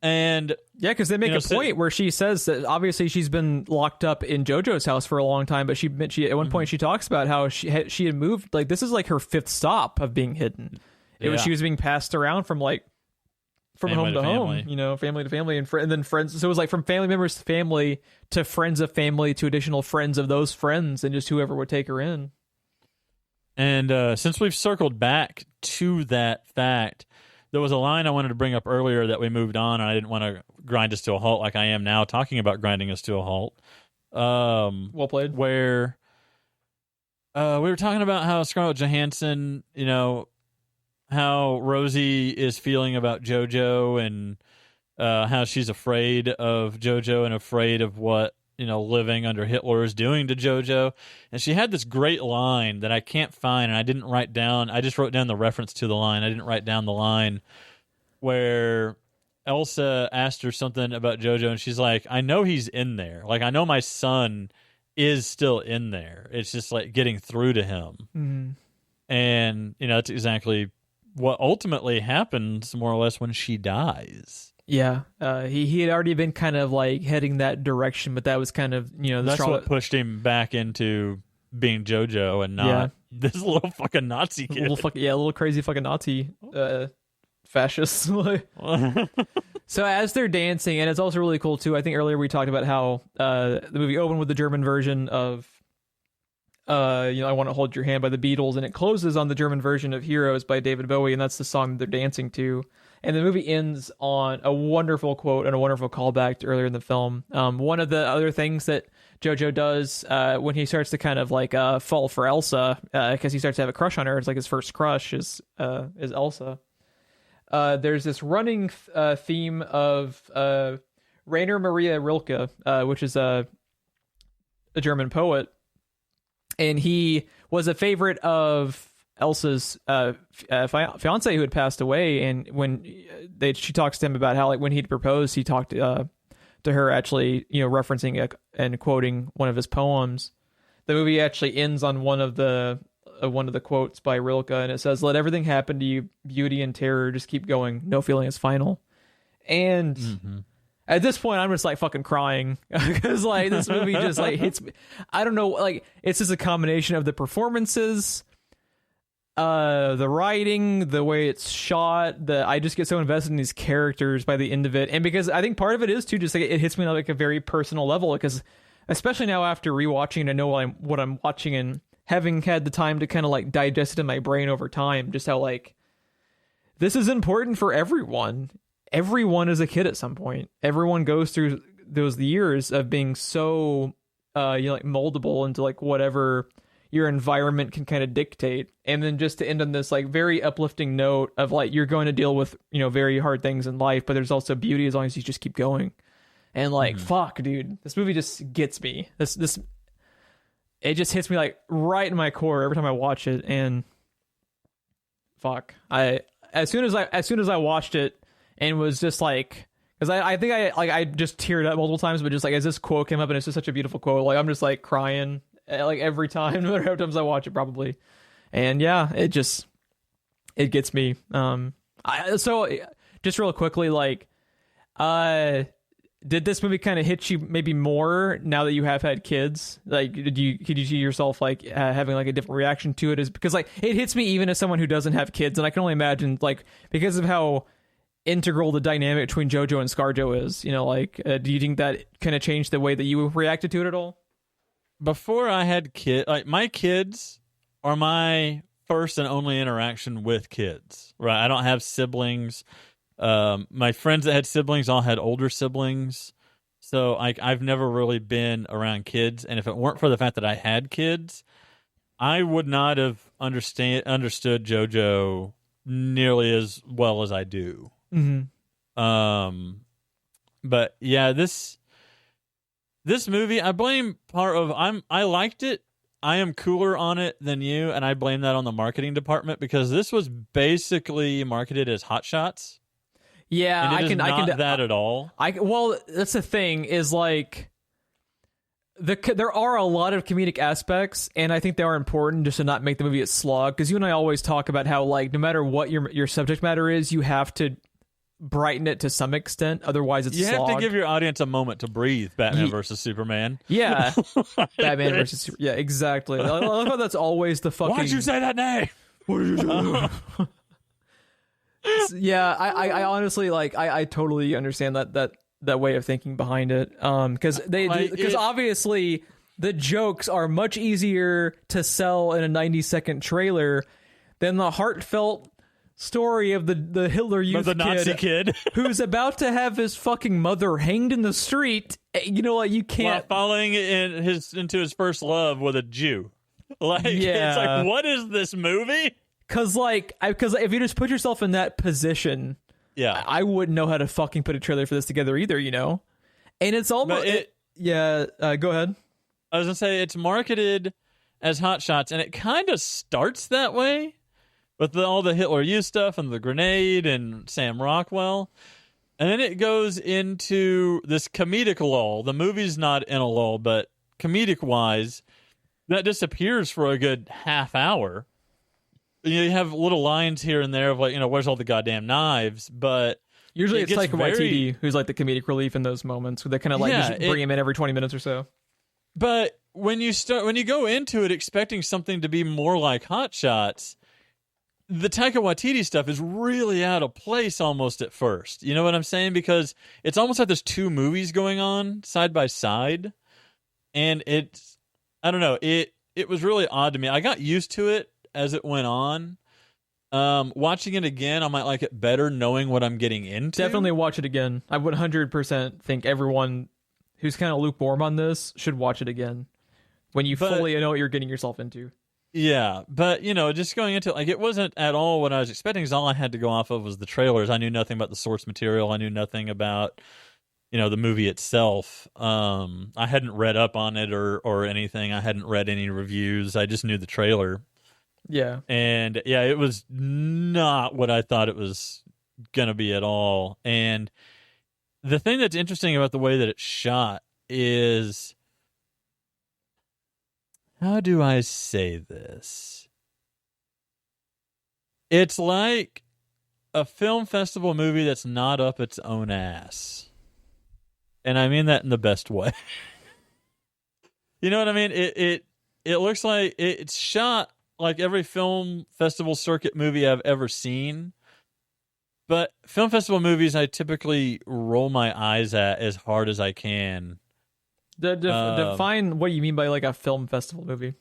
And yeah, because they make a point where she says that obviously she's been locked up in Jojo's house for a long time, but she at one point she talks about how she had moved, like this is like her fifth stop of being hidden. She was being passed around from home to home, family to family, and then friends. So it was like from family members to family to friends of family to additional friends of those friends, and just whoever would take her in. And since we've circled back to that fact, there was a line I wanted to bring up earlier that we moved on, and I didn't want to grind us to a halt like I am now talking about grinding us to a halt. Well played. Where we were talking about how Scarlett Johansson, how Rosie is feeling about Jojo, and how she's afraid of Jojo and afraid of what living under Hitler is doing to Jojo. And she had this great line that I can't find, and I didn't write down. I just wrote down the reference to the line. I didn't write down the line where Elsa asked her something about Jojo, and she's like, I know he's in there. Like, I know my son is still in there. It's just like getting through to him. Mm-hmm. And, that's exactly what ultimately happens, more or less, when she dies. Yeah, he had already been kind of like heading that direction, but that was kind of that's what pushed him back into being Jojo and not this little fucking Nazi kid. Little crazy fucking Nazi fascist. So as they're dancing, and it's also really cool too. I think earlier we talked about how the movie opened with the German version of I Want to Hold Your Hand by the Beatles, and it closes on the German version of Heroes by David Bowie, and that's the song that they're dancing to. And the movie ends on a wonderful quote and a wonderful callback to earlier in the film. One of the other things that Jojo does when he starts to kind of like fall for Elsa, because he starts to have a crush on her, it's like his first crush is Elsa. there's this running theme of Rainer Maria Rilke, which is a German poet, and he was a favorite of Elsa's fiance who had passed away. And when she talks to him about how, like, when he'd proposed, he talked to her actually, referencing and quoting one of his poems. The movie actually ends on one of the quotes by Rilke, and it says, "Let everything happen to you, beauty and terror. Just keep going. No feeling is final." And at this point, I'm just like fucking crying because like this movie just like hits me. I don't know, like it's just a combination of the performances, the writing, the way it's shot. I just get so invested in these characters by the end of it, and because I think part of it is too, just like it hits me on like a very personal level, because especially now after rewatching, I know what I'm watching, and having had the time to kind of like digest it in my brain over time, just how like this is important for everyone. Everyone is a kid at some point. Everyone goes through those years of being so like moldable into like whatever your environment can kind of dictate. And then just to end on this like very uplifting note of like you're going to deal with, very hard things in life, but there's also beauty as long as you just keep going. And like fuck, dude, this movie just gets me. This it just hits me like right in my core every time I watch it. And fuck, as soon as I watched it and was just like, because I think I just teared up multiple times, but just like as this quote came up, and it's just such a beautiful quote, like I'm just like crying like every time, no matter how many times I watch it, probably. And yeah, it gets me. So just real quickly, like, did this movie kind of hit you maybe more now that you have had kids? Like, could you see yourself like having like a different reaction to it? Is because like it hits me even as someone who doesn't have kids, and I can only imagine like because of how integral the dynamic between Jojo and ScarJo is. Do you think that kind of changed the way that you reacted to it at all? Before I had kids, like my kids are my first and only interaction with kids. Right, I don't have siblings. My friends that had siblings all had older siblings, so I've never really been around kids. And if it weren't for the fact that I had kids, I would not have understood JoJo nearly as well as I do. But yeah, this movie, I blame part of I liked it. I am cooler on it than you, and I blame that on the marketing department, because this was basically marketed as Hot Shots. Yeah, and it is not that at all. Well, that's the thing is like there are a lot of comedic aspects, and I think they are important just to not make the movie a slog. Because you and I always talk about how like no matter what your subject matter is, you have to brighten it to some extent, otherwise it's a slog. You have to give your audience a moment to breathe. Batman versus Superman. Yeah, Batman versus Superman. Yeah, exactly. I love how that's always the fucking. Why'd you say that name? What did you do? Yeah, I honestly like I totally understand that way of thinking behind it. Because obviously the jokes are much easier to sell in a 90-second trailer than the heartfelt story of the Hitler Youth Nazi kid who's about to have his fucking mother hanged in the street. Like you can't falling into his first love with a Jew. Like, yeah. It's like, what is this movie? Because if you just put yourself in that position, yeah, I wouldn't know how to fucking put a trailer for this together either, And it's almost go ahead. I was gonna say it's marketed as Hot Shots, and it kind of starts that way with all the Hitler Youth stuff and the grenade and Sam Rockwell, and then it goes into this comedic lull. The movie's not in a lull, but comedic wise, that disappears for a good half hour. You have little lines here and there of like, where's all the goddamn knives? But usually it's Taika Waititi who's like the comedic relief in those moments. They kind of like just bring him in every 20 minutes or so. But when you go into it expecting something to be more like Hot Shots, the Taika Waititi stuff is really out of place almost at first. You know what I'm saying? Because it's almost like there's two movies going on side by side, and I don't know. It was really odd to me. I got used to it as it went on. Watching it again, I might like it better knowing what I'm getting into. Definitely watch it again. I would 100% think everyone who's kind of lukewarm on this should watch it again when you fully know what you're getting yourself into. Yeah, but just going into it, like, it wasn't at all what I was expecting. Because all I had to go off of was the trailers. I knew nothing about the source material. I knew nothing about the movie itself. I hadn't read up on it or anything. I hadn't read any reviews. I just knew the trailer. Yeah, and yeah, it was not what I thought it was gonna be at all. And the thing that's interesting about the way that it's shot is, how do I say this? It's like a film festival movie that's not up its own ass. And I mean that in the best way. You know what I mean? It looks like it's shot like every film festival circuit movie I've ever seen. But film festival movies, I typically roll my eyes at as hard as I can. Define what you mean by like a film festival movie.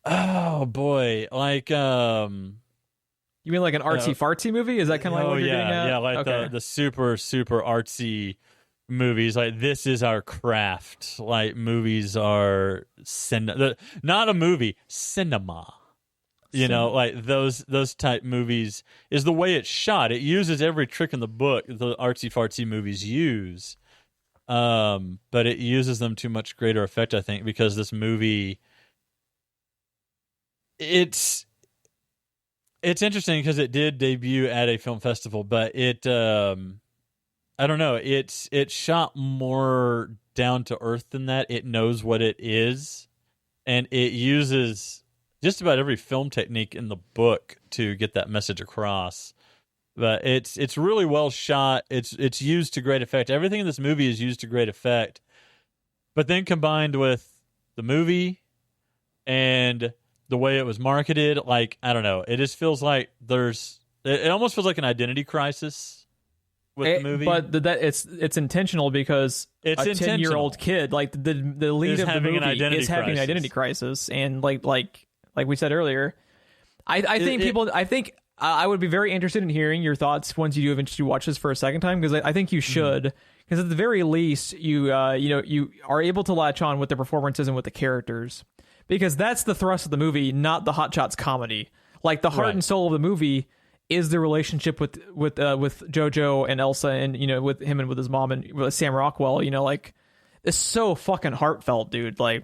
Oh boy, like you mean like an artsy fartsy movie? Is that kind of like what you're getting at? Yeah, like okay. the super artsy movies. Like, this is our craft. Like, movies are not a movie, cinema. Like those type movies is the way it's shot. It uses every trick in the book the artsy fartsy movies use. But it uses them to much greater effect, I think, because this movie, it's interesting because it did debut at a film festival, but it, I don't know, it's shot more down to earth than that. It knows what it is, and it uses just about every film technique in the book to get that message across. But it's really well shot. It's used to great effect. Everything in this movie is used to great effect. But then combined with the movie and the way it was marketed, like, I don't know, it just feels like it almost feels like an identity crisis with the movie. But it's intentional because it's a 10-year-old kid, like the lead of the movie is having an identity crisis, and like we said earlier, I think I would be very interested in hearing your thoughts once you do eventually watch this for a second time, because I think you should, because at the very least you are able to latch on with the performances and with the characters, because that's the thrust of the movie, not the Hot Shots comedy. Like, the heart and soul of the movie is the relationship with Jojo and Elsa, and with him and with his mom and with Sam Rockwell. Like, it's so fucking heartfelt, dude. Like,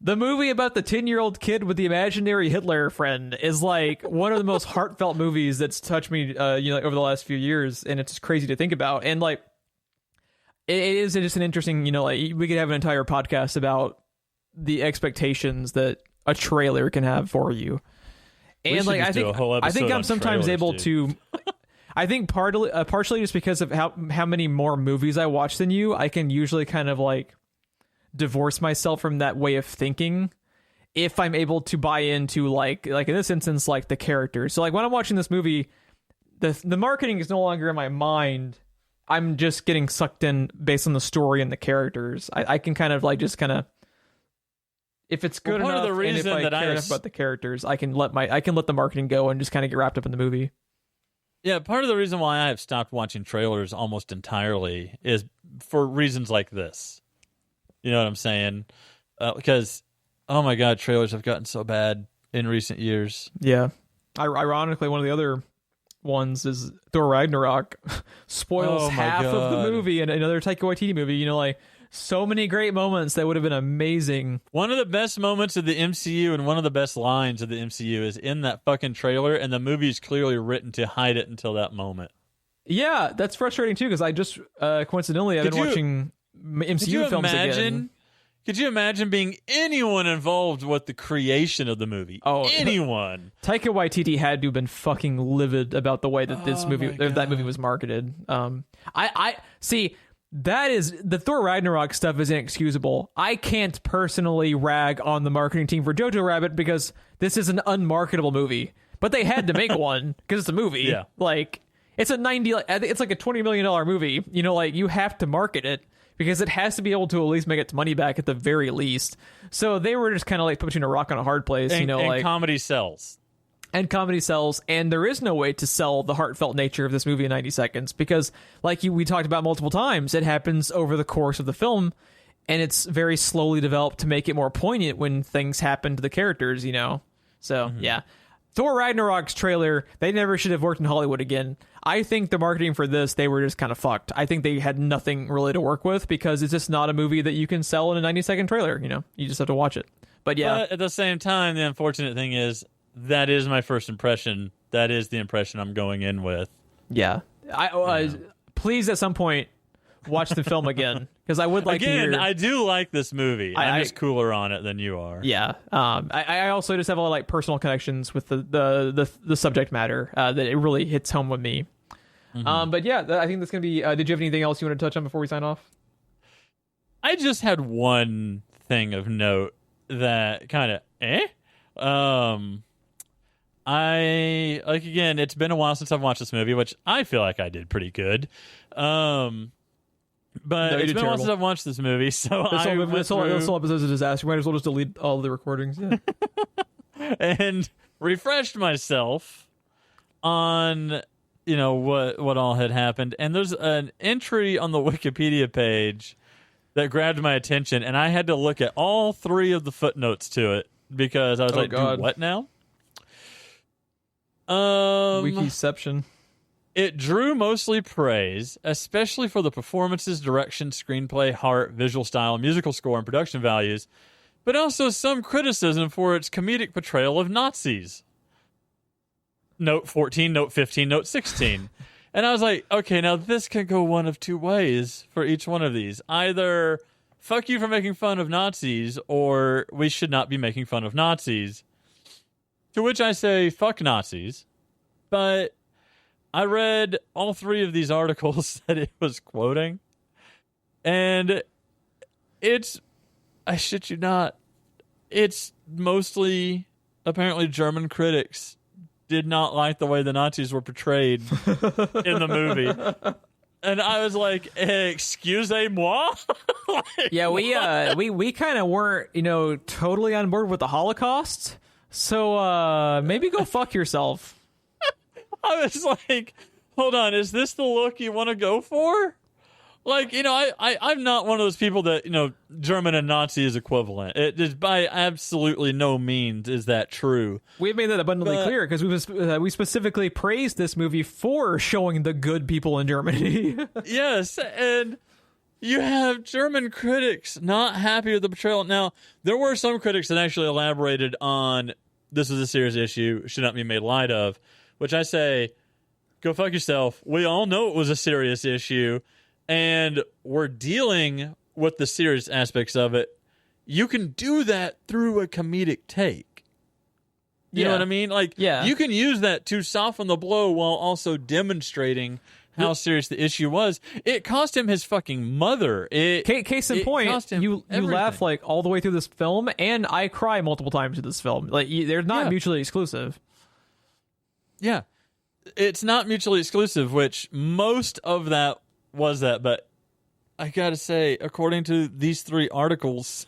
the movie about the 10-year-old kid with the imaginary Hitler friend is like one of the most heartfelt movies that's touched me, over the last few years, and it's just crazy to think about. And like, it is just an interesting, like, we could have an entire podcast about the expectations that a trailer can have for you. And like, I think I'm sometimes able to. I think partially just because of how many more movies I watch than you, I can usually kind of like divorce myself from that way of thinking if I'm able to buy into like in this instance, like, the characters. So like, when I'm watching this movie, the marketing is no longer in my mind. I'm just getting sucked in based on the story and the characters. I can kind of like just kind of, if it's good enough, and if I care enough about the characters, I can let the marketing go and just kind of get wrapped up in the movie. Yeah, part of the reason why I have stopped watching trailers almost entirely is for reasons like this. You know what I'm saying? Because, oh my God, trailers have gotten so bad in recent years. Yeah. Ironically, one of the other ones is Thor Ragnarok spoils half of the movie, and another Taika Waititi movie. Like, so many great moments that would have been amazing. One of the best moments of the MCU and one of the best lines of the MCU is in that fucking trailer, and the movie is clearly written to hide it until that moment. Yeah, that's frustrating too, because I just coincidentally I've been watching MCU films again. Could you imagine being anyone involved with the creation of the movie? Oh, anyone. Taika Waititi had to have been fucking livid about the way that that movie was marketed. I see, that is, the Thor Ragnarok stuff is inexcusable. I can't personally rag on the marketing team for Jojo Rabbit because this is an unmarketable movie, but they had to make one because it's a movie. Yeah. Like, it's like a $20 million movie. Like, you have to market it, because it has to be able to at least make its money back at the very least. So they were just kind of like putting a rock on a hard place, and like, comedy sells. And comedy sells, and there is no way to sell the heartfelt nature of this movie in 90 seconds, because, like we talked about multiple times, it happens over the course of the film, and it's very slowly developed to make it more poignant when things happen to the characters, you know? So, yeah. Thor Ragnarok's trailer, they never should have worked in Hollywood again. I think the marketing for this, they were just kind of fucked. I think they had nothing really to work with because it's just not a movie that you can sell in a 90-second trailer, you know? You just have to watch it. But yeah. But at the same time, the unfortunate thing is that is my first impression. That is the impression I'm going in with. Yeah. Please, at some point, watch the film again, because I would like to hear... I do like this movie. I'm just cooler on it than you are. Yeah. I also just have a lot of like personal connections with the subject matter that it really hits home with me. But yeah, I think that's going to be... did you have anything else you want to touch on before we sign off? I just had one thing of note that kind of again, it's been a while since I've watched this movie, which I feel like I did pretty good. But it's been a while since I've watched this movie, so this whole episode's a disaster. We might as well just delete all the recordings. Yeah. And refreshed myself on, you know, what all had happened. And there's an entry on the Wikipedia page that grabbed my attention, and I had to look at all 3 of the footnotes to it because I was God. Do what now? Wikiception. It drew mostly praise, especially for the performances, direction, screenplay, heart, visual style, musical score, and production values, but also some criticism for its comedic portrayal of Nazis. Note 14, note 15, note 16. And I was like, okay, now this can go one of 2 ways for each one of these. Either fuck you for making fun of Nazis, or we should not be making fun of Nazis. To which I say, fuck Nazis. But I read all 3 of these articles that it was quoting, and I shit you not, it's mostly apparently German critics did not like the way the Nazis were portrayed in the movie. And I was like, excusez-moi? Yeah, we kind of weren't, you know, totally on board with the Holocaust, so maybe go fuck yourself. I was like, hold on, is this the look you want to go for? Like, you know, I'm not one of those people that, you know, German and Nazi is equivalent. It is by absolutely no means is that true. We've made that abundantly clear because we specifically praised this movie for showing the good people in Germany. Yes, and you have German critics not happy with the portrayal. Now, there were some critics that actually elaborated on this was a serious issue, should not be made light of, which I say, go fuck yourself. We all know it was a serious issue, and we're dealing with the serious aspects of it. You can do that through a comedic take. You know what I mean? Like, you can use that to soften the blow while also demonstrating how serious the issue was. It cost him his fucking mother. Case in point, you laugh like all the way through this film, and I cry multiple times through this film. Like, they're not mutually exclusive. Yeah. It's not mutually exclusive, which most of that was that, but I gotta say, according to these 3 articles,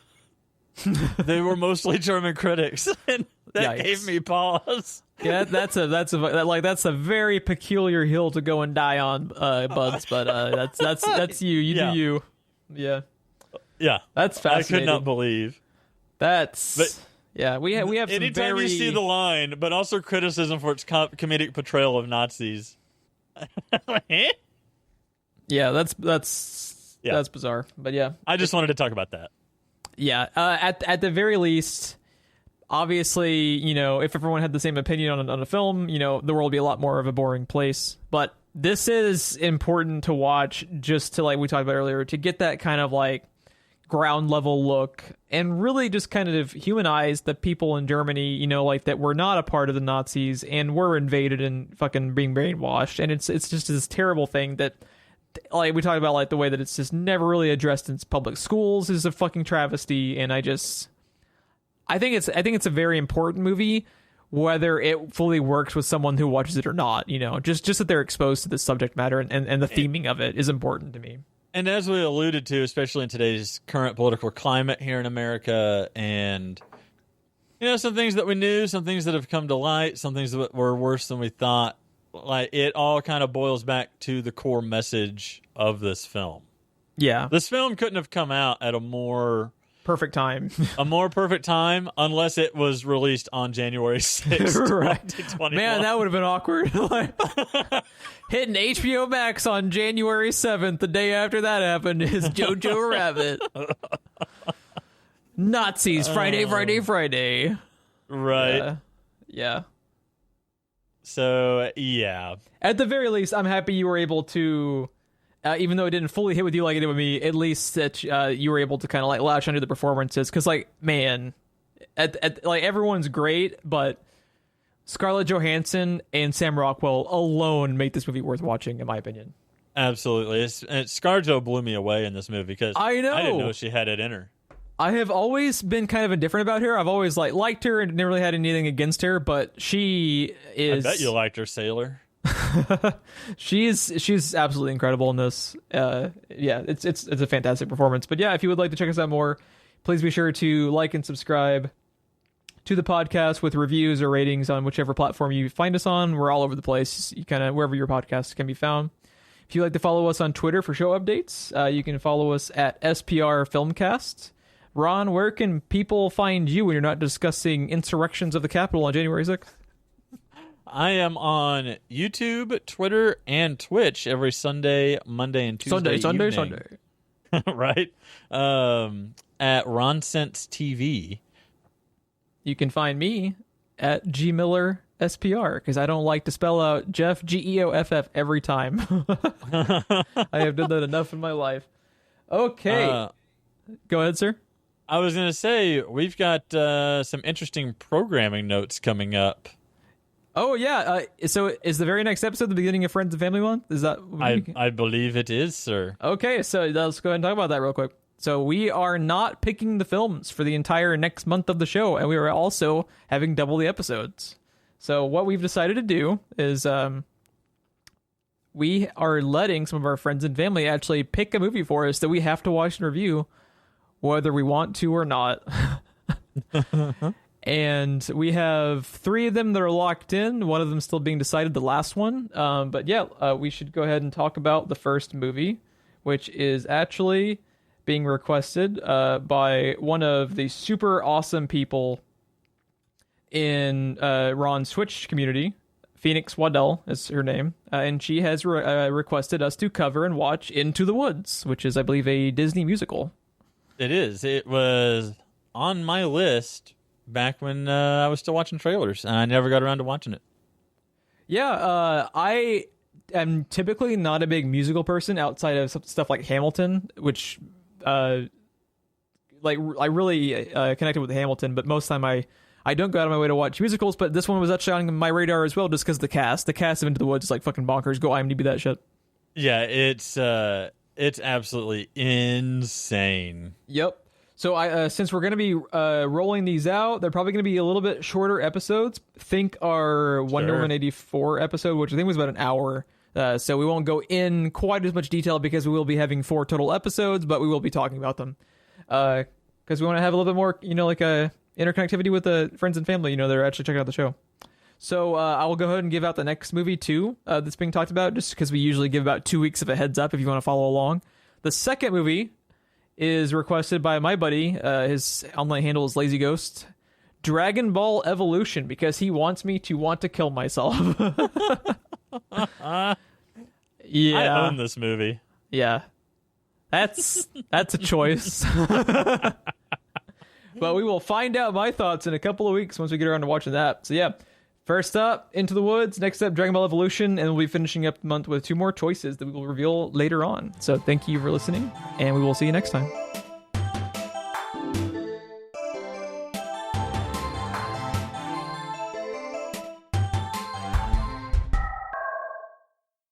they were mostly German critics, and that gave me pause. Yeah, that's a very peculiar hill to go and die on, Buds. But that's you. You do you. Yeah. Yeah. That's fascinating. I could not believe. Yeah, we have some anytime you see the line, but also criticism for its comedic portrayal of Nazis. Yeah, that's bizarre. But yeah, I just wanted to talk about that. Yeah, at the very least, obviously, you know, if everyone had the same opinion on a film, you know, the world would be a lot more of a boring place. But this is important to watch, just to, like we talked about earlier, to get that kind of like ground level look and really just kind of humanize the people in Germany, you know, like that were not a part of the Nazis and were invaded and fucking being brainwashed. And it's just this terrible thing that, like we talked about, like the way that it's just never really addressed in public schools is a fucking travesty. And I think it's a very important movie, whether it fully works with someone who watches it or not. You know, just that they're exposed to the subject matter and the theming of it is important to me. And as we alluded to, especially in today's current political climate here in America, and, you know, some things that we knew, some things that have come to light, some things that were worse than we thought, like, it all kind of boils back to the core message of this film. Yeah. This film couldn't have come out at a more Perfect time. perfect time unless it was released on January 6th, Right. 2021. Man, that would have been awkward. Like, hitting HBO Max on January 7th, the day after that happened, is Jojo Rabbit. Nazis, Friday. Right. Yeah. So, yeah. At the very least, I'm happy you were able to, even though it didn't fully hit with you like it did with me, at least that you were able to kind of like latch onto the performances. Because, like, man, like everyone's great, but Scarlett Johansson and Sam Rockwell alone make this movie worth watching, in my opinion. Absolutely. ScarJo blew me away in this movie because I didn't know she had it in her. I have always been kind of indifferent about her. I've always liked her and never really had anything against her, but she is. I bet you liked her, Sailor. She's absolutely incredible in this. Yeah, it's a fantastic performance. But yeah, if you would like to check us out more, please be sure to like and subscribe to the podcast with reviews or ratings on whichever platform you find us on. We're all over the place, you kind of wherever your podcasts can be found. If you'd like to follow us on Twitter for show updates, you can follow us at SPR Filmcast. Ron, where can people find you when you're not discussing insurrections of the Capitol on January 6th? I am on YouTube, Twitter, and Twitch every Sunday, Monday, and Tuesday Sunday. Right? At Ron Sense TV. You can find me at GMillerSPR, because I don't like to spell out Geoff, Geoff, every time. I have done that enough in my life. Okay. Go ahead, sir. I was going to say, we've got some interesting programming notes coming up. Oh, yeah. So is the very next episode the beginning of Friends and Family Month? Is that? I believe it is, sir. Okay, so let's go ahead and talk about that real quick. So we are not picking the films for the entire next month of the show, and we are also having double the episodes. So what we've decided to do is we are letting some of our friends and family actually pick a movie for us that we have to watch and review, whether we want to or not. And we have 3 of them that are locked in, one of them still being decided, the last one. But yeah, we should go ahead and talk about the first movie, which is actually being requested by one of the super awesome people in Ron's Twitch community. Phoenix Waddell is her name, and she has requested us to cover and watch Into the Woods, which is, I believe, a Disney musical. It is. It was on my list back when I was still watching trailers, and I never got around to watching it. Yeah, I am typically not a big musical person outside of stuff like Hamilton, which, I really connected with Hamilton, but most of the time I don't go out of my way to watch musicals, but this one was actually on my radar as well just because the cast of Into the Woods is like fucking bonkers. Go IMDb that shit. Yeah, it's absolutely insane. Yep. So since we're going to be rolling these out, they're probably going to be a little bit shorter episodes. Think our Wonder Woman 84 episode, which I think was about an hour. So we won't go in quite as much detail because we will be having 4 total episodes, but we will be talking about them. Because we want to have a little bit more, like a interconnectivity with the friends and family, that are actually checking out the show. So I will go ahead and give out the next movie too that's being talked about, just because we usually give about 2 weeks of a heads up if you want to follow along. The second movie is requested by my buddy. His online handle is Lazy Ghost. Dragon Ball Evolution, because he wants me to want to kill myself. Yeah, I own this movie. Yeah, that's a choice. But we will find out my thoughts in a couple of weeks once we get around to watching that. So yeah, first up, Into the Woods. Next up, Dragon Ball Evolution, and we'll be finishing up the month with 2 more choices that we will reveal later on. So thank you for listening, and we will see you next time.